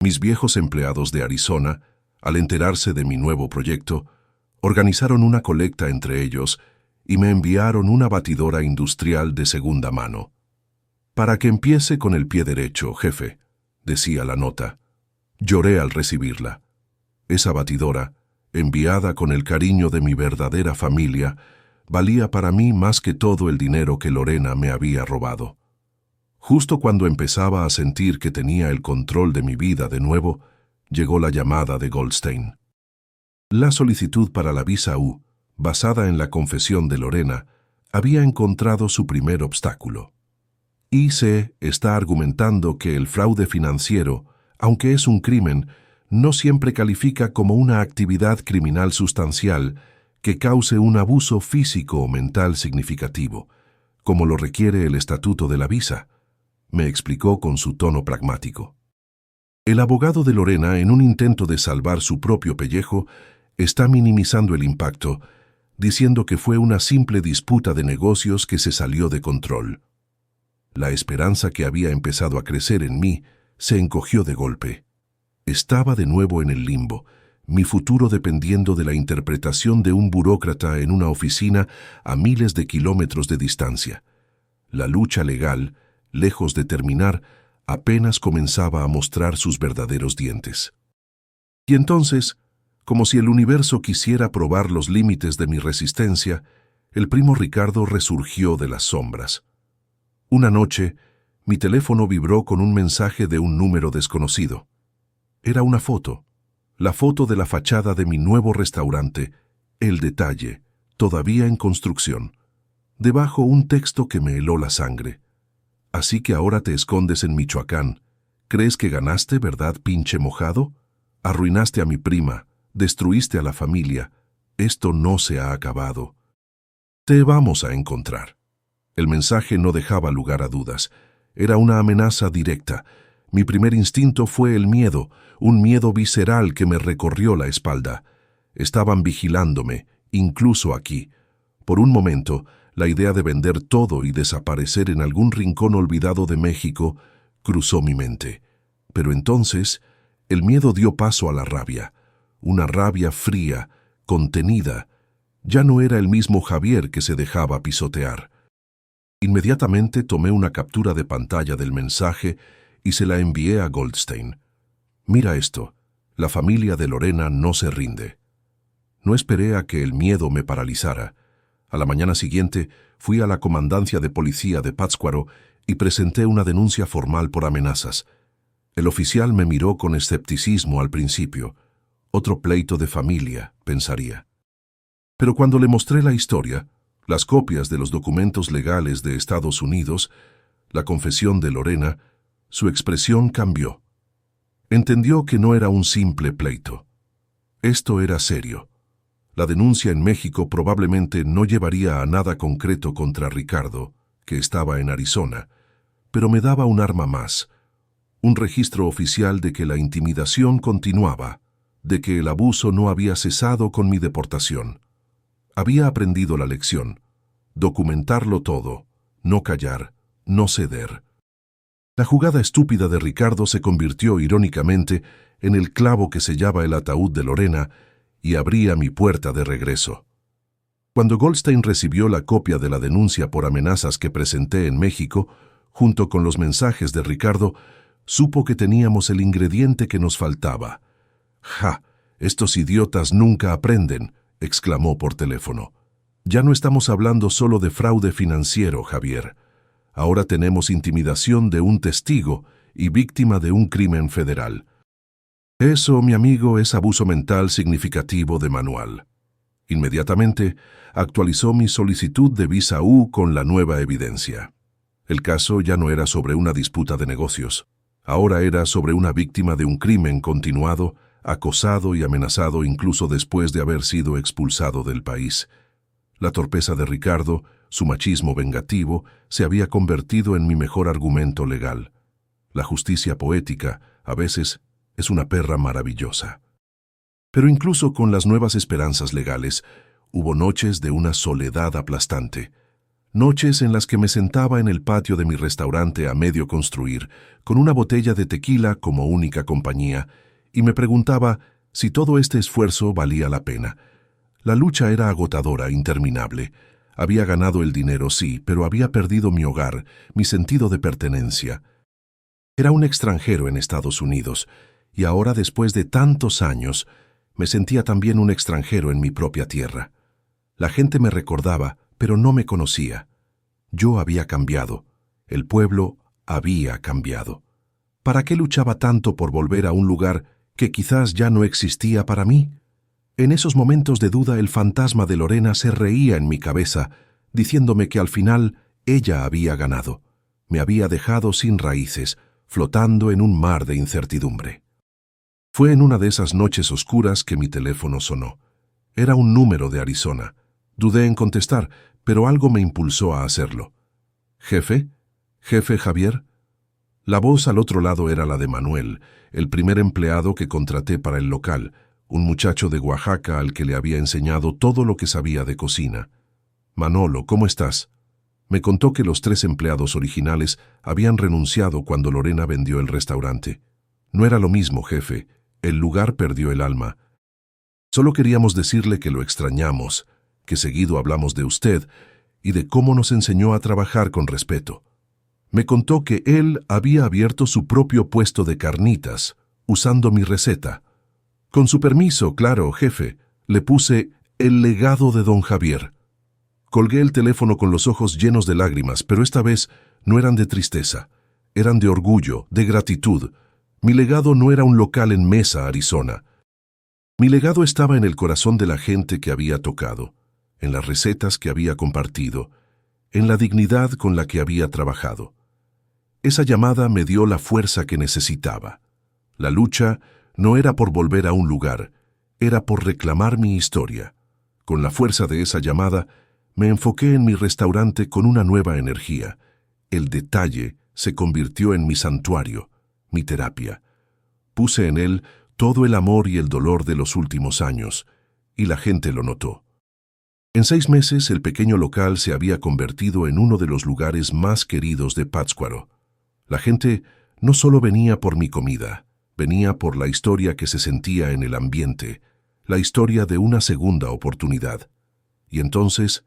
Mis viejos empleados de Arizona, al enterarse de mi nuevo proyecto, organizaron una colecta entre ellos y me enviaron una batidora industrial de segunda mano. «Para que empiece con el pie derecho, jefe», decía la nota. Lloré al recibirla. Esa batidora, enviada con el cariño de mi verdadera familia, valía para mí más que todo el dinero que Lorena me había robado. Justo cuando empezaba a sentir que tenía el control de mi vida de nuevo, llegó la llamada de Goldstein. La solicitud para la visa U, basada en la confesión de Lorena, había encontrado su primer obstáculo. IC está argumentando que el fraude financiero, aunque es un crimen, no siempre califica como una actividad criminal sustancial que cause un abuso físico o mental significativo, como lo requiere el estatuto de la visa, me explicó con su tono pragmático. El abogado de Lorena, en un intento de salvar su propio pellejo, está minimizando el impacto, diciendo que fue una simple disputa de negocios que se salió de control. La esperanza que había empezado a crecer en mí se encogió de golpe. Estaba de nuevo en el limbo, mi futuro dependiendo de la interpretación de un burócrata en una oficina a miles de kilómetros de distancia. La lucha legal, lejos de terminar, apenas comenzaba a mostrar sus verdaderos dientes. Y entonces, como si el universo quisiera probar los límites de mi resistencia, el primo Ricardo resurgió de las sombras. Una noche, mi teléfono vibró con un mensaje de un número desconocido. Era una foto, la foto de la fachada de mi nuevo restaurante, El Detalle, todavía en construcción. Debajo un texto que me heló la sangre. Así que ahora te escondes en Michoacán. ¿Crees que ganaste, verdad, pinche mojado? Arruinaste a mi prima, destruiste a la familia. Esto no se ha acabado. Te vamos a encontrar. El mensaje no dejaba lugar a dudas. Era una amenaza directa. Mi primer instinto fue el miedo, un miedo visceral que me recorrió la espalda. Estaban vigilándome, incluso aquí. Por un momento, la idea de vender todo y desaparecer en algún rincón olvidado de México cruzó mi mente. Pero entonces, el miedo dio paso a la rabia. Una rabia fría, contenida. Ya no era el mismo Javier que se dejaba pisotear. Inmediatamente tomé una captura de pantalla del mensaje y se la envié a Goldstein. Mira esto, la familia de Lorena no se rinde. No esperé a que el miedo me paralizara. A la mañana siguiente fui a la comandancia de policía de Pátzcuaro y presenté una denuncia formal por amenazas. El oficial me miró con escepticismo al principio. Otro pleito de familia, pensaría. Pero cuando le mostré la historia, las copias de los documentos legales de Estados Unidos, la confesión de Lorena, su expresión cambió. Entendió que no era un simple pleito. Esto era serio. La denuncia en México probablemente no llevaría a nada concreto contra Ricardo, que estaba en Arizona, pero me daba un arma más, un registro oficial de que la intimidación continuaba, de que el abuso no había cesado con mi deportación. Había aprendido la lección: documentarlo todo, no callar, no ceder. La jugada estúpida de Ricardo se convirtió irónicamente en el clavo que sellaba el ataúd de Lorena y abría mi puerta de regreso. Cuando Goldstein recibió la copia de la denuncia por amenazas que presenté en México, junto con los mensajes de Ricardo, supo que teníamos el ingrediente que nos faltaba. «¡Ja! Estos idiotas nunca aprenden», exclamó por teléfono. «Ya no estamos hablando solo de fraude financiero, Javier. Ahora tenemos intimidación de un testigo y víctima de un crimen federal. Eso, mi amigo, es abuso mental significativo de manual». Inmediatamente actualizó mi solicitud de visa U con la nueva evidencia. El caso ya no era sobre una disputa de negocios. Ahora era sobre una víctima de un crimen continuado, acosado y amenazado incluso después de haber sido expulsado del país. La torpeza de Ricardo, su machismo vengativo, se había convertido en mi mejor argumento legal. La justicia poética, a veces, es una perra maravillosa. Pero incluso con las nuevas esperanzas legales, hubo noches de una soledad aplastante. Noches en las que me sentaba en el patio de mi restaurante a medio construir, con una botella de tequila como única compañía, y me preguntaba si todo este esfuerzo valía la pena. La lucha era agotadora, interminable. Había ganado el dinero, sí, pero había perdido mi hogar, mi sentido de pertenencia. Era un extranjero en Estados Unidos, y ahora, después de tantos años, me sentía también un extranjero en mi propia tierra. La gente me recordaba, pero no me conocía. Yo había cambiado. El pueblo había cambiado. ¿Para qué luchaba tanto por volver a un lugar que quizás ya no existía para mí? En esos momentos de duda, el fantasma de Lorena se reía en mi cabeza, diciéndome que al final ella había ganado. Me había dejado sin raíces, flotando en un mar de incertidumbre. Fue en una de esas noches oscuras que mi teléfono sonó. Era un número de Arizona. Dudé en contestar, pero algo me impulsó a hacerlo. «¿Jefe? ¿Jefe Javier?» La voz al otro lado era la de Manuel, el primer empleado que contraté para el local, un muchacho de Oaxaca al que le había enseñado todo lo que sabía de cocina. «Manolo, ¿cómo estás?» Me contó que los 3 empleados originales habían renunciado cuando Lorena vendió el restaurante. «No era lo mismo, jefe. El lugar perdió el alma. Solo queríamos decirle que lo extrañamos, que seguido hablamos de usted y de cómo nos enseñó a trabajar con respeto». Me contó que él había abierto su propio puesto de carnitas, usando mi receta. «Con su permiso, claro, jefe», le puse «El legado de don Javier». Colgué el teléfono con los ojos llenos de lágrimas, pero esta vez no eran de tristeza, eran de orgullo, de gratitud. Mi legado no era un local en Mesa, Arizona. Mi legado estaba en el corazón de la gente que había tocado, en las recetas que había compartido, en la dignidad con la que había trabajado. Esa llamada me dio la fuerza que necesitaba. La lucha no era por volver a un lugar, era por reclamar mi historia. Con la fuerza de esa llamada, me enfoqué en mi restaurante con una nueva energía. El detalle se convirtió en mi santuario, mi terapia. Puse en él todo el amor y el dolor de los últimos años, y la gente lo notó. En 6 meses, el pequeño local se había convertido en uno de los lugares más queridos de Pátzcuaro. La gente no solo venía por mi comida, venía por la historia que se sentía en el ambiente, la historia de una segunda oportunidad. Y entonces,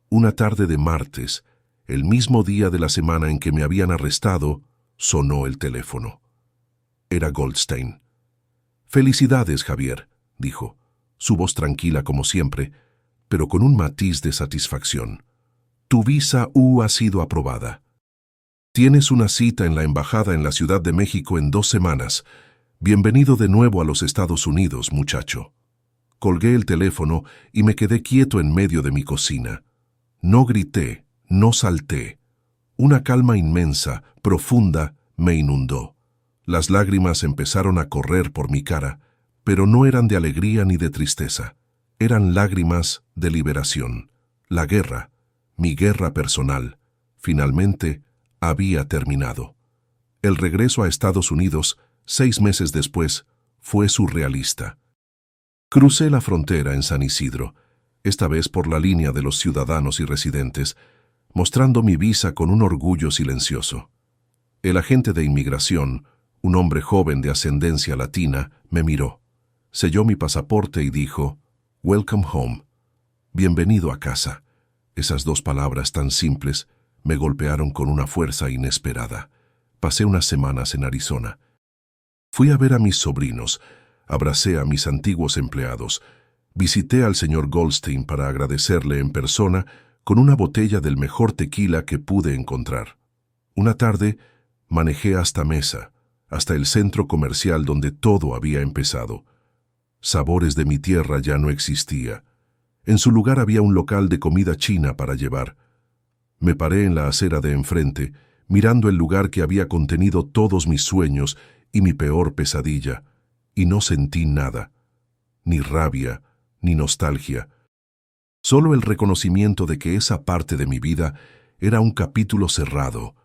una tarde de martes, el mismo día de la semana en que me habían arrestado, sonó el teléfono. Era Goldstein. «Felicidades, Javier», dijo, su voz tranquila como siempre, pero con un matiz de satisfacción. «Tu visa U ha sido aprobada. Tienes una cita en la embajada en la Ciudad de México en 2 semanas. Bienvenido de nuevo a los Estados Unidos, muchacho». Colgué el teléfono y me quedé quieto en medio de mi cocina. No grité, no salté. Una calma inmensa, profunda, me inundó. Las lágrimas empezaron a correr por mi cara, pero no eran de alegría ni de tristeza. Eran lágrimas de liberación. La guerra, mi guerra personal, finalmente había terminado. El regreso a Estados Unidos, 6 meses después, fue surrealista. Crucé la frontera en San Isidro, esta vez por la línea de los ciudadanos y residentes, mostrando mi visa con un orgullo silencioso. El agente de inmigración, un hombre joven de ascendencia latina, me miró, selló mi pasaporte y dijo, «Welcome home», bienvenido a casa. Esas 2 palabras tan simples me golpearon con una fuerza inesperada. Pasé unas semanas en Arizona. Fui a ver a mis sobrinos, abracé a mis antiguos empleados, visité al señor Goldstein para agradecerle en persona con una botella del mejor tequila que pude encontrar. Una tarde, manejé hasta Mesa, hasta el centro comercial donde todo había empezado. Sabores de mi tierra ya no existía. En su lugar había un local de comida china para llevar. Me paré en la acera de enfrente, mirando el lugar que había contenido todos mis sueños y mi peor pesadilla, y no sentí nada, ni rabia, ni nostalgia. Solo el reconocimiento de que esa parte de mi vida era un capítulo cerrado,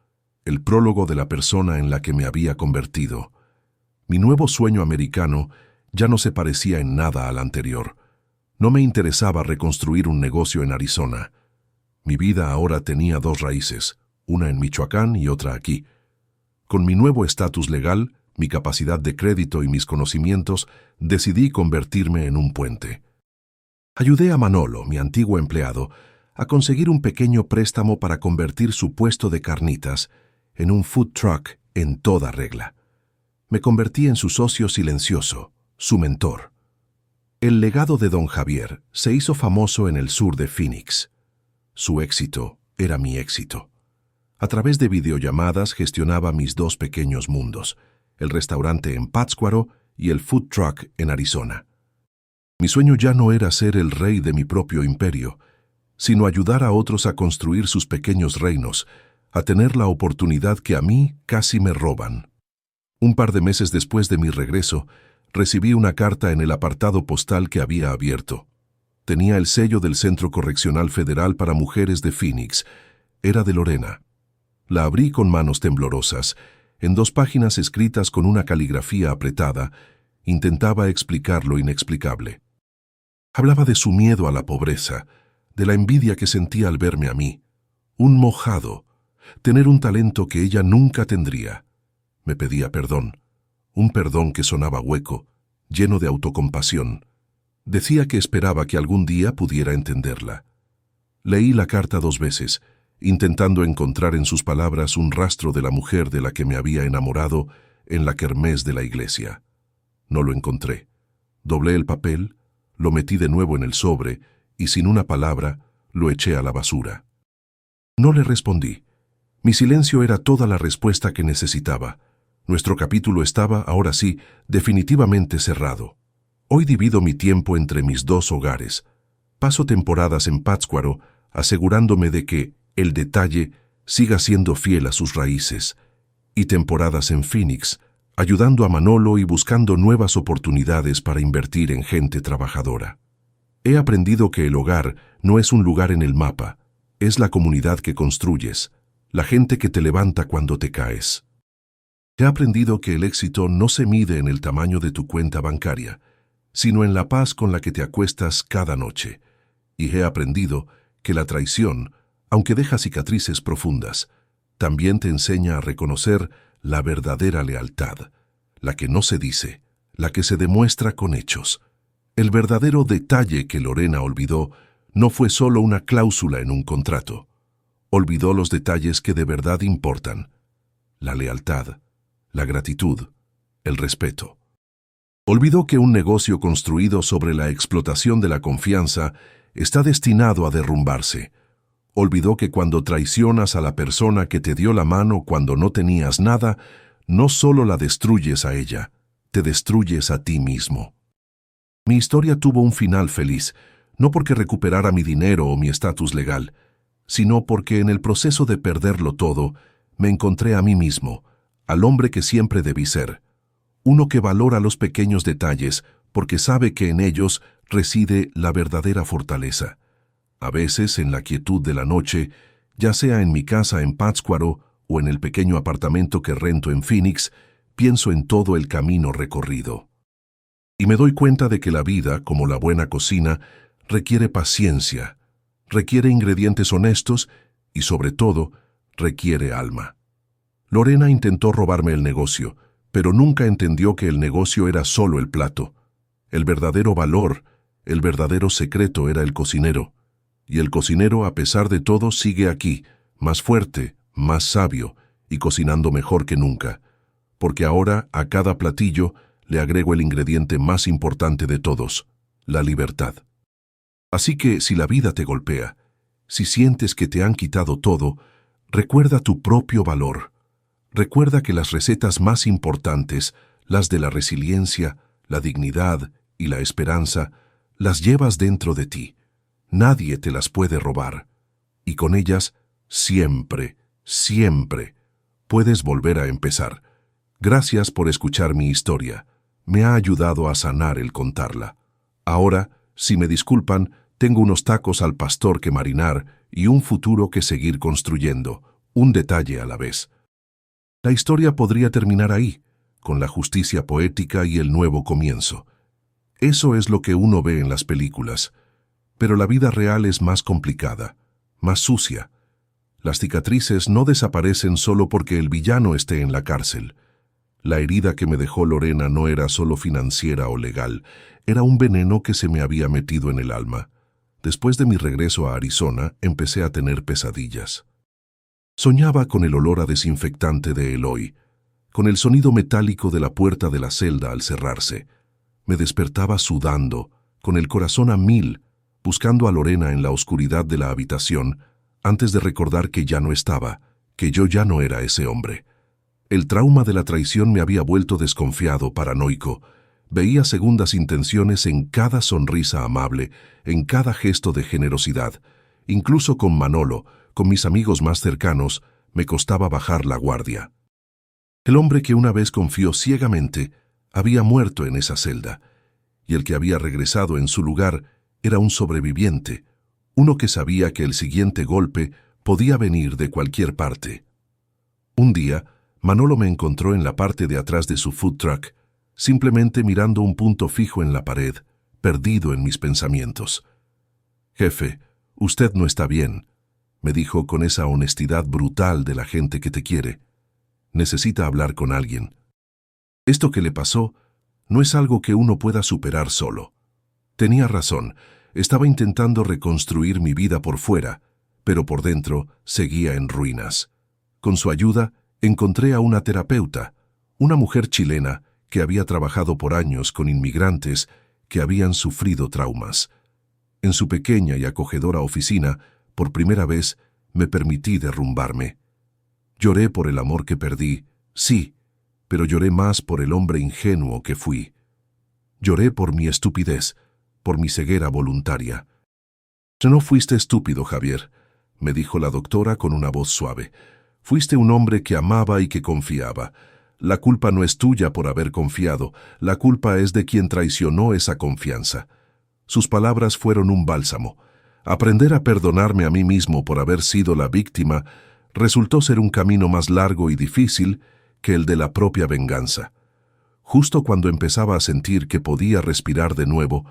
el prólogo de la persona en la que me había convertido. Mi nuevo sueño americano ya no se parecía en nada al anterior. No me interesaba reconstruir un negocio en Arizona. Mi vida ahora tenía 2 raíces, una en Michoacán y otra aquí. Con mi nuevo estatus legal, mi capacidad de crédito y mis conocimientos, decidí convertirme en un puente. Ayudé a Manolo, mi antiguo empleado, a conseguir un pequeño préstamo para convertir su puesto de carnitas en un food truck en toda regla. Me convertí en su socio silencioso, su mentor. El legado de don Javier se hizo famoso en el sur de Phoenix. Su éxito era mi éxito. A través de videollamadas gestionaba mis 2 pequeños mundos, el restaurante en Pátzcuaro y el food truck en Arizona. Mi sueño ya no era ser el rey de mi propio imperio, sino ayudar a otros a construir sus pequeños reinos, a tener la oportunidad que a mí casi me roban. Un par de meses después de mi regreso, recibí una carta en el apartado postal que había abierto. Tenía el sello del Centro Correccional Federal para Mujeres de Phoenix. Era de Lorena. La abrí con manos temblorosas. En 2 páginas escritas con una caligrafía apretada, intentaba explicar lo inexplicable. Hablaba de su miedo a la pobreza, de la envidia que sentía al verme a mí. Un mojado, tener un talento que ella nunca tendría. Me pedía perdón, un perdón que sonaba hueco, lleno de autocompasión. Decía que esperaba que algún día pudiera entenderla. Leí la carta 2 veces, intentando encontrar en sus palabras un rastro de la mujer de la que me había enamorado en la kermés de la iglesia. No lo encontré. Doblé el papel, lo metí de nuevo en el sobre y sin una palabra lo eché a la basura. No le respondí. Mi silencio era toda la respuesta que necesitaba. Nuestro capítulo estaba, ahora sí, definitivamente cerrado. Hoy divido mi tiempo entre mis 2 hogares. Paso temporadas en Pátzcuaro, asegurándome de que el detalle siga siendo fiel a sus raíces, y temporadas en Phoenix, ayudando a Manolo y buscando nuevas oportunidades para invertir en gente trabajadora. He aprendido que el hogar no es un lugar en el mapa, es la comunidad que construyes, la gente que te levanta cuando te caes. He aprendido que el éxito no se mide en el tamaño de tu cuenta bancaria, sino en la paz con la que te acuestas cada noche. Y he aprendido que la traición, aunque deja cicatrices profundas, también te enseña a reconocer la verdadera lealtad, la que no se dice, la que se demuestra con hechos. El verdadero detalle que Lorena olvidó no fue solo una cláusula en un contrato. Olvidó los detalles que de verdad importan: la lealtad, la gratitud, el respeto. Olvidó que un negocio construido sobre la explotación de la confianza está destinado a derrumbarse. Olvidó que cuando traicionas a la persona que te dio la mano cuando no tenías nada, no solo la destruyes a ella, te destruyes a ti mismo. Mi historia tuvo un final feliz, no porque recuperara mi dinero o mi estatus legal, sino porque en el proceso de perderlo todo, me encontré a mí mismo, al hombre que siempre debí ser, uno que valora los pequeños detalles porque sabe que en ellos reside la verdadera fortaleza. A veces, en la quietud de la noche, ya sea en mi casa en Pátzcuaro o en el pequeño apartamento que rento en Phoenix, pienso en todo el camino recorrido. Y me doy cuenta de que la vida, como la buena cocina, requiere paciencia, requiere ingredientes honestos y, sobre todo, requiere alma. Lorena intentó robarme el negocio, pero nunca entendió que el negocio era solo el plato. El verdadero valor, el verdadero secreto era el cocinero. Y el cocinero, a pesar de todo, sigue aquí, más fuerte, más sabio y cocinando mejor que nunca. Porque ahora, a cada platillo, le agrego el ingrediente más importante de todos, la libertad. Así que, si la vida te golpea, si sientes que te han quitado todo, recuerda tu propio valor. Recuerda que las recetas más importantes, las de la resiliencia, la dignidad y la esperanza, las llevas dentro de ti. Nadie te las puede robar. Y con ellas, siempre, siempre, puedes volver a empezar. Gracias por escuchar mi historia. Me ha ayudado a sanar el contarla. Ahora, si me disculpan, tengo unos tacos al pastor que marinar y un futuro que seguir construyendo, un detalle a la vez. La historia podría terminar ahí, con la justicia poética y el nuevo comienzo. Eso es lo que uno ve en las películas. Pero la vida real es más complicada, más sucia. Las cicatrices no desaparecen solo porque el villano esté en la cárcel. La herida que me dejó Lorena no era solo financiera o legal, era un veneno que se me había metido en el alma. Después de mi regreso a Arizona, empecé a tener pesadillas. Soñaba con el olor a desinfectante de Eloy, con el sonido metálico de la puerta de la celda al cerrarse. Me despertaba sudando, con el corazón a 1000, buscando a Lorena en la oscuridad de la habitación, antes de recordar que ya no estaba, que yo ya no era ese hombre. El trauma de la traición me había vuelto desconfiado, paranoico. Veía segundas intenciones en cada sonrisa amable, en cada gesto de generosidad. Incluso con Manolo, con mis amigos más cercanos, me costaba bajar la guardia. El hombre que una vez confió ciegamente había muerto en esa celda, y el que había regresado en su lugar era un sobreviviente, uno que sabía que el siguiente golpe podía venir de cualquier parte. Un día, Manolo me encontró en la parte de atrás de su food truck, simplemente mirando un punto fijo en la pared, perdido en mis pensamientos. «Jefe, usted no está bien», me dijo con esa honestidad brutal de la gente que te quiere. «Necesita hablar con alguien. Esto que le pasó no es algo que uno pueda superar solo». Tenía razón, estaba intentando reconstruir mi vida por fuera, pero por dentro seguía en ruinas. Con su ayuda, encontré a una terapeuta, una mujer chilena que había trabajado por años con inmigrantes que habían sufrido traumas. En su pequeña y acogedora oficina, por primera vez, me permití derrumbarme. Lloré por el amor que perdí, sí, pero lloré más por el hombre ingenuo que fui. Lloré por mi estupidez, por mi ceguera voluntaria. «No fuiste estúpido, Javier», me dijo la doctora con una voz suave. «Fuiste un hombre que amaba y que confiaba. La culpa no es tuya por haber confiado, la culpa es de quien traicionó esa confianza». Sus palabras fueron un bálsamo. Aprender a perdonarme a mí mismo por haber sido la víctima resultó ser un camino más largo y difícil que el de la propia venganza. Justo cuando empezaba a sentir que podía respirar de nuevo,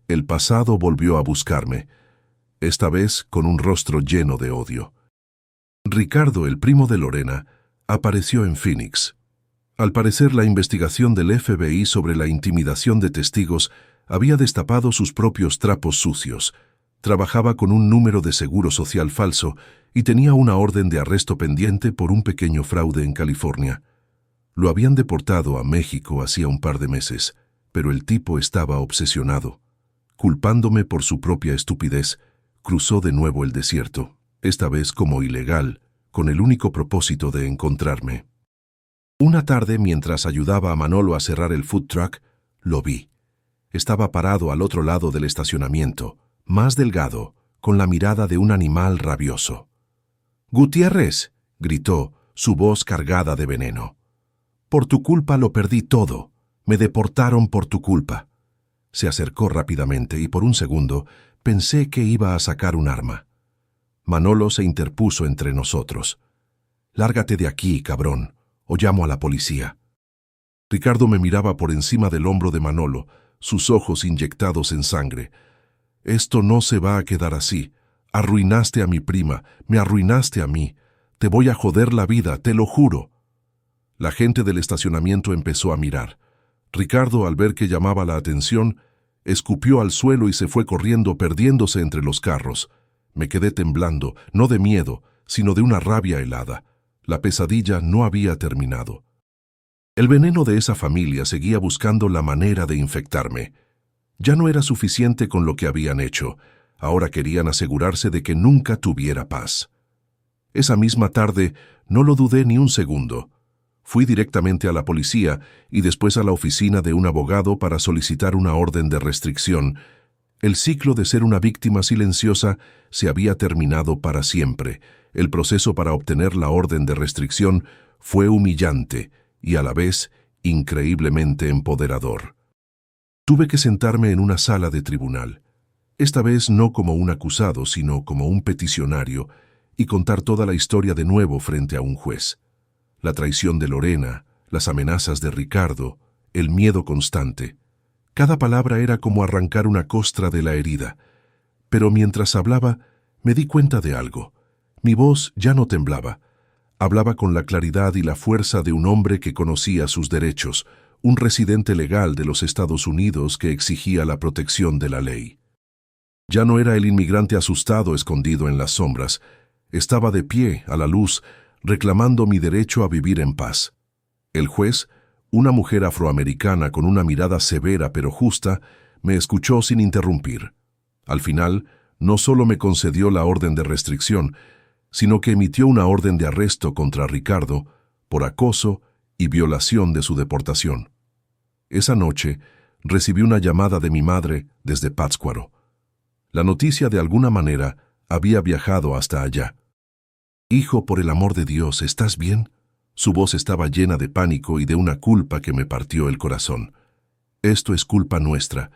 el pasado volvió a buscarme, esta vez con un rostro lleno de odio. Ricardo, el primo de Lorena, apareció en Phoenix. Al parecer, la investigación del FBI sobre la intimidación de testigos había destapado sus propios trapos sucios. Trabajaba con un número de seguro social falso y tenía una orden de arresto pendiente por un pequeño fraude en California. Lo habían deportado a México hacía un par de meses, pero el tipo estaba obsesionado. Culpándome por su propia estupidez, cruzó de nuevo el desierto, esta vez como ilegal, con el único propósito de encontrarme. Una tarde, mientras ayudaba a Manolo a cerrar el food truck, lo vi. Estaba parado al otro lado del estacionamiento, más delgado, con la mirada de un animal rabioso. «Gutiérrez», gritó, su voz cargada de veneno. «Por tu culpa lo perdí todo. Me deportaron por tu culpa». Se acercó rápidamente y por un segundo pensé que iba a sacar un arma. Manolo se interpuso entre nosotros. «Lárgate de aquí, cabrón, o llamo a la policía». Ricardo me miraba por encima del hombro de Manolo, sus ojos inyectados en sangre. «Esto no se va a quedar así. Arruinaste a mi prima, me arruinaste a mí. Te voy a joder la vida, te lo juro». La gente del estacionamiento empezó a mirar. Ricardo, al ver que llamaba la atención, escupió al suelo y se fue corriendo, perdiéndose entre los carros. Me quedé temblando, no de miedo, sino de una rabia helada. La pesadilla no había terminado. El veneno de esa familia seguía buscando la manera de infectarme. Ya no era suficiente con lo que habían hecho. Ahora querían asegurarse de que nunca tuviera paz. Esa misma tarde no lo dudé ni un segundo. Fui directamente a la policía y después a la oficina de un abogado para solicitar una orden de restricción. El ciclo de ser una víctima silenciosa se había terminado para siempre. El proceso para obtener la orden de restricción fue humillante y a la vez increíblemente empoderador. Tuve que sentarme en una sala de tribunal, esta vez no como un acusado, sino como un peticionario, y contar toda la historia de nuevo frente a un juez. La traición de Lorena, las amenazas de Ricardo, el miedo constante. Cada palabra era como arrancar una costra de la herida. Pero mientras hablaba, me di cuenta de algo. Mi voz ya no temblaba. Hablaba con la claridad y la fuerza de un hombre que conocía sus derechos, un residente legal de los Estados Unidos que exigía la protección de la ley. Ya no era el inmigrante asustado escondido en las sombras. Estaba de pie, a la luz, reclamando mi derecho a vivir en paz. El juez, una mujer afroamericana con una mirada severa pero justa, me escuchó sin interrumpir. Al final, no solo me concedió la orden de restricción, sino que emitió una orden de arresto contra Ricardo por acoso y violación de su deportación. Esa noche, recibí una llamada de mi madre desde Pátzcuaro. La noticia, de alguna manera, había viajado hasta allá. «Hijo, por el amor de Dios, ¿estás bien?». Su voz estaba llena de pánico y de una culpa que me partió el corazón. «Esto es culpa nuestra.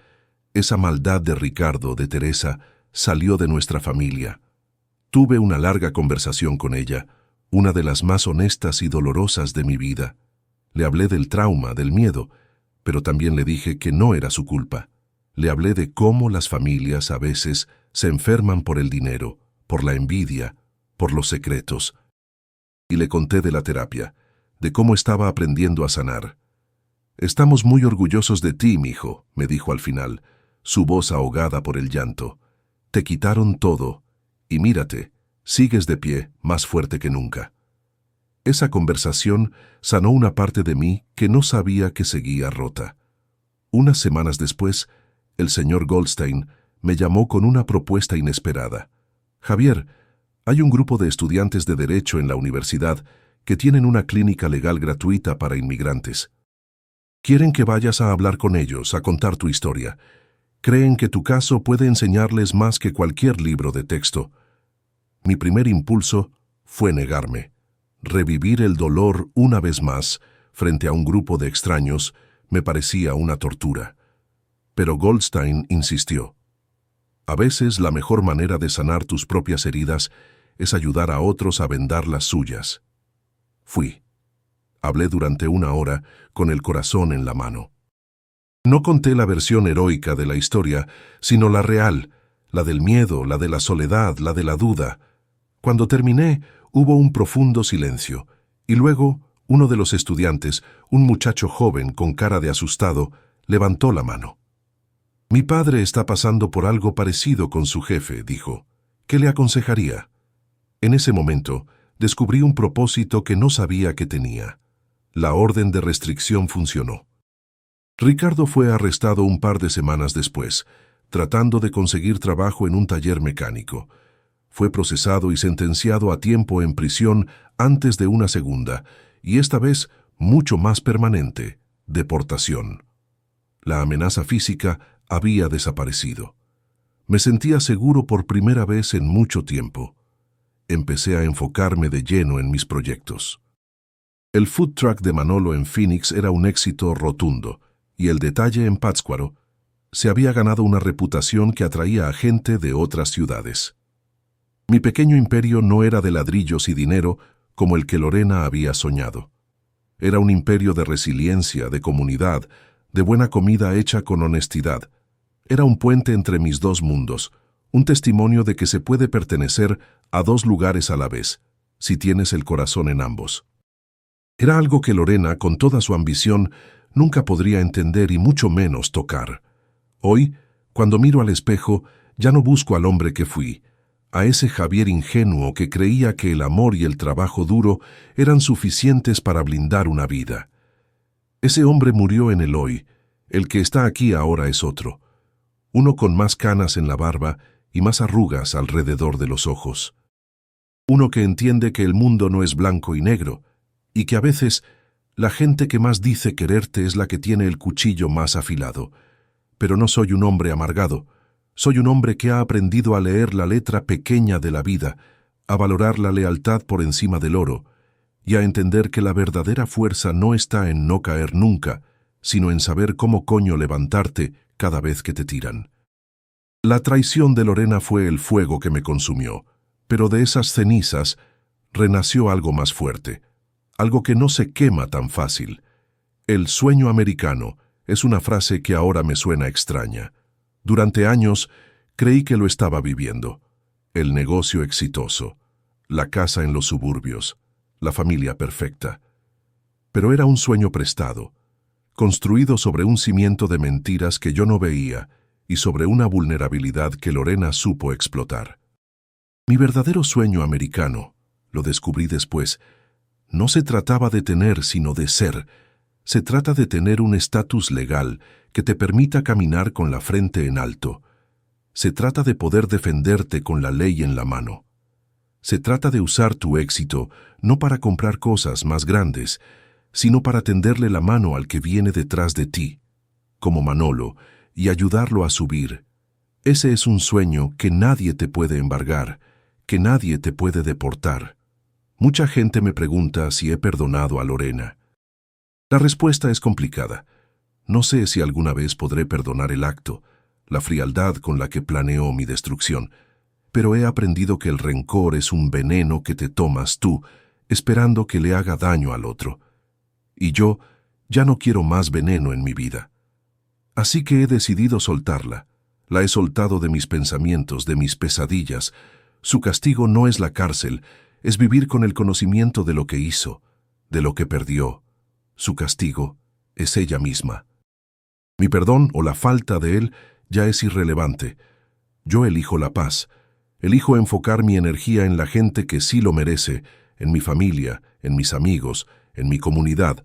Esa maldad de Ricardo, de Teresa, salió de nuestra familia». Tuve una larga conversación con ella, una de las más honestas y dolorosas de mi vida. Le hablé del trauma, del miedo, pero también le dije que no era su culpa. Le hablé de cómo las familias a veces se enferman por el dinero, por la envidia, por los secretos. Y le conté de la terapia, de cómo estaba aprendiendo a sanar. «Estamos muy orgullosos de ti, mijo», me dijo al final, su voz ahogada por el llanto. «Te quitaron todo, y mírate, sigues de pie, más fuerte que nunca». Esa conversación sanó una parte de mí que no sabía que seguía rota. Unas semanas después, el señor Goldstein me llamó con una propuesta inesperada. «Javier, hay un grupo de estudiantes de Derecho en la universidad que tienen una clínica legal gratuita para inmigrantes. Quieren que vayas a hablar con ellos, a contar tu historia. Creen que tu caso puede enseñarles más que cualquier libro de texto». Mi primer impulso fue negarme. Revivir el dolor una vez más frente a un grupo de extraños me parecía una tortura. Pero Goldstein insistió. «A veces la mejor manera de sanar tus propias heridas es ayudar a otros a vendar las suyas». Fui. Hablé durante 1 hora con el corazón en la mano. No conté la versión heroica de la historia, sino la real, la del miedo, la de la soledad, la de la duda. Cuando terminé, hubo un profundo silencio, y luego uno de los estudiantes, un muchacho joven con cara de asustado, levantó la mano. «Mi padre está pasando por algo parecido con su jefe», dijo. «¿Qué le aconsejaría?». En ese momento, descubrí un propósito que no sabía que tenía. La orden de restricción funcionó. Ricardo fue arrestado un par de semanas después, tratando de conseguir trabajo en un taller mecánico. Fue procesado y sentenciado a tiempo en prisión antes de una segunda, y esta vez mucho más permanente, deportación. La amenaza física había desaparecido. Me sentía seguro por primera vez en mucho tiempo. Empecé a enfocarme de lleno en mis proyectos. El food truck de Manolo en Phoenix era un éxito rotundo, y el Detalle en Pátzcuaro se había ganado una reputación que atraía a gente de otras ciudades. Mi pequeño imperio no era de ladrillos y dinero como el que Lorena había soñado. Era un imperio de resiliencia, de comunidad, de buena comida hecha con honestidad. Era un puente entre mis dos mundos, un testimonio de que se puede pertenecer a dos lugares a la vez, si tienes el corazón en ambos. Era algo que Lorena, con toda su ambición, nunca podría entender y mucho menos tocar. Hoy, cuando miro al espejo, ya no busco al hombre que fui, a ese Javier ingenuo que creía que el amor y el trabajo duro eran suficientes para blindar una vida. Ese hombre murió en el hoy, el que está aquí ahora es otro, uno con más canas en la barba y más arrugas alrededor de los ojos. Uno que entiende que el mundo no es blanco y negro, y que a veces la gente que más dice quererte es la que tiene el cuchillo más afilado. Pero no soy un hombre amargado. Soy un hombre que ha aprendido a leer la letra pequeña de la vida, a valorar la lealtad por encima del oro, y a entender que la verdadera fuerza no está en no caer nunca, sino en saber cómo coño levantarte cada vez que te tiran. La traición de Lorena fue el fuego que me consumió, pero de esas cenizas renació algo más fuerte, algo que no se quema tan fácil. El sueño americano es una frase que ahora me suena extraña. Durante años creí que lo estaba viviendo. El negocio exitoso, la casa en los suburbios, la familia perfecta. Pero era un sueño prestado, construido sobre un cimiento de mentiras que yo no veía y sobre una vulnerabilidad que Lorena supo explotar. Mi verdadero sueño americano, lo descubrí después, no se trataba de tener sino de ser. Se trata de tener un estatus legal que te permita caminar con la frente en alto. Se trata de poder defenderte con la ley en la mano. Se trata de usar tu éxito no para comprar cosas más grandes, sino para tenderle la mano al que viene detrás de ti, como Manolo, y ayudarlo a subir. Ese es un sueño que nadie te puede embargar, que nadie te puede deportar. Mucha gente me pregunta si he perdonado a Lorena. La respuesta es complicada. No sé si alguna vez podré perdonar el acto, la frialdad con la que planeó mi destrucción, pero he aprendido que el rencor es un veneno que te tomas tú, esperando que le haga daño al otro. Y yo ya no quiero más veneno en mi vida. Así que he decidido soltarla. La he soltado de mis pensamientos, de mis pesadillas. Su castigo no es la cárcel, es vivir con el conocimiento de lo que hizo, de lo que perdió. Su castigo es ella misma. Mi perdón o la falta de él ya es irrelevante. Yo elijo la paz. Elijo enfocar mi energía en la gente que sí lo merece, en mi familia, en mis amigos, en mi comunidad.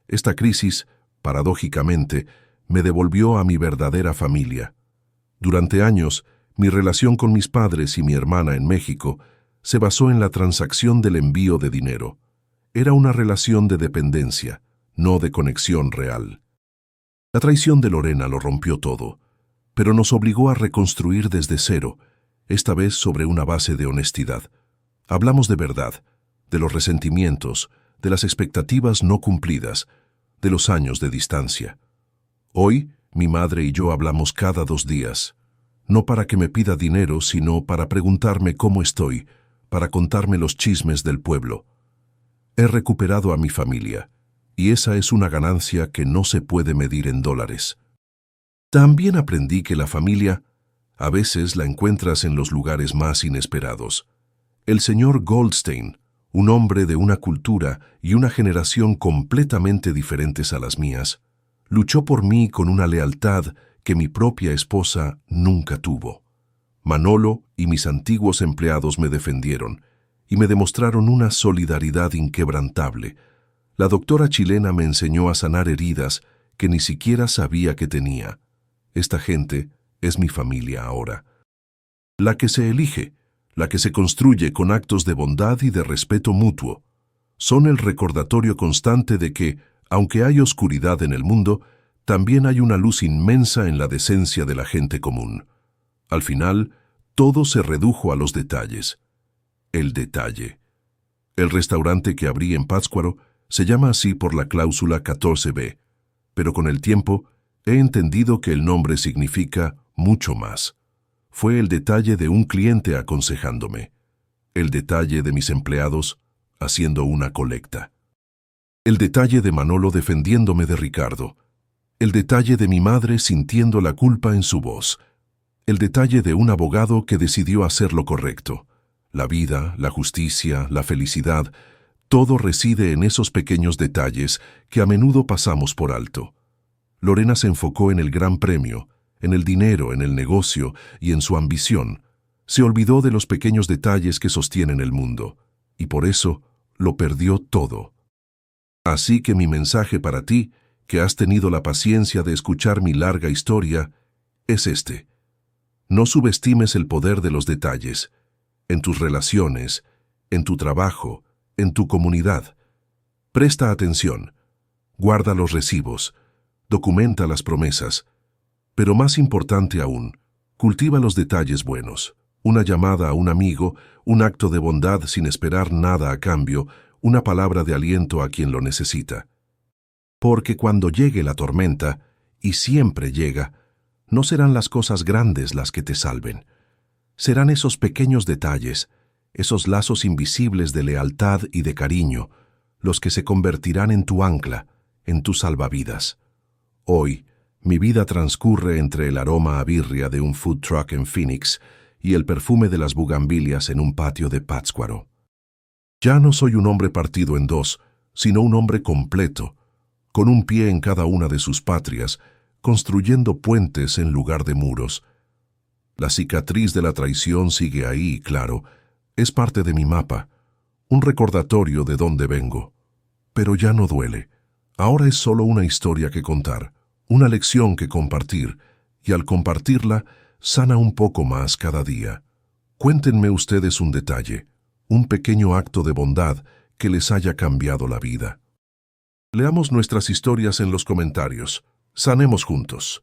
Esta crisis, paradójicamente, me devolvió a mi verdadera familia. Durante años, mi relación con mis padres y mi hermana en México se basó en la transacción del envío de dinero. Era una relación de dependencia, no de conexión real. La traición de Lorena lo rompió todo, pero nos obligó a reconstruir desde cero, esta vez sobre una base de honestidad. Hablamos de verdad, de los resentimientos, de las expectativas no cumplidas, de los años de distancia. Hoy, mi madre y yo hablamos cada 2 días, no para que me pida dinero, sino para preguntarme cómo estoy, para contarme los chismes del pueblo. He recuperado a mi familia, y esa es una ganancia que no se puede medir en dólares. También aprendí que la familia a veces la encuentras en los lugares más inesperados. El señor Goldstein, un hombre de una cultura y una generación completamente diferentes a las mías, luchó por mí con una lealtad que mi propia esposa nunca tuvo. Manolo y mis antiguos empleados me defendieron y me demostraron una solidaridad inquebrantable. La doctora chilena me enseñó a sanar heridas que ni siquiera sabía que tenía. Esta gente es mi familia ahora. La que se elige, la que se construye con actos de bondad y de respeto mutuo. Son el recordatorio constante de que, aunque hay oscuridad en el mundo, también hay una luz inmensa en la decencia de la gente común. Al final, todo se redujo a los detalles. El detalle. El restaurante que abrí en Pátzcuaro se llama así por la cláusula 14b, pero con el tiempo he entendido que el nombre significa mucho más. Fue el detalle de un cliente aconsejándome, el detalle de mis empleados haciendo una colecta, el detalle de Manolo defendiéndome de Ricardo, el detalle de mi madre sintiendo la culpa en su voz, el detalle de un abogado que decidió hacer lo correcto. La vida, la justicia, la felicidad, todo reside en esos pequeños detalles que a menudo pasamos por alto. Lorena se enfocó en el gran premio, en el dinero, en el negocio y en su ambición. Se olvidó de los pequeños detalles que sostienen el mundo, y por eso lo perdió todo. Así que mi mensaje para ti, que has tenido la paciencia de escuchar mi larga historia, es este. No subestimes el poder de los detalles, en tus relaciones, en tu trabajo, en tu comunidad. Presta atención, guarda los recibos, documenta las promesas, pero más importante aún, cultiva los detalles buenos. Una llamada a un amigo, un acto de bondad sin esperar nada a cambio, una palabra de aliento a quien lo necesita. Porque cuando llegue la tormenta, y siempre llega, no serán las cosas grandes las que te salven. Serán esos pequeños detalles, esos lazos invisibles de lealtad y de cariño, los que se convertirán en tu ancla, en tu salvavidas. Hoy, mi vida transcurre entre el aroma a birria de un food truck en Phoenix y el perfume de las bugambilias en un patio de Pátzcuaro. Ya no soy un hombre partido en dos, sino un hombre completo, con un pie en cada una de sus patrias, construyendo puentes en lugar de muros. La cicatriz de la traición sigue ahí, claro, es parte de mi mapa, un recordatorio de dónde vengo. Pero ya no duele. Ahora es solo una historia que contar, una lección que compartir, y al compartirla, sana un poco más cada día. Cuéntenme ustedes un detalle, un pequeño acto de bondad que les haya cambiado la vida. Leamos nuestras historias en los comentarios. Sanemos juntos.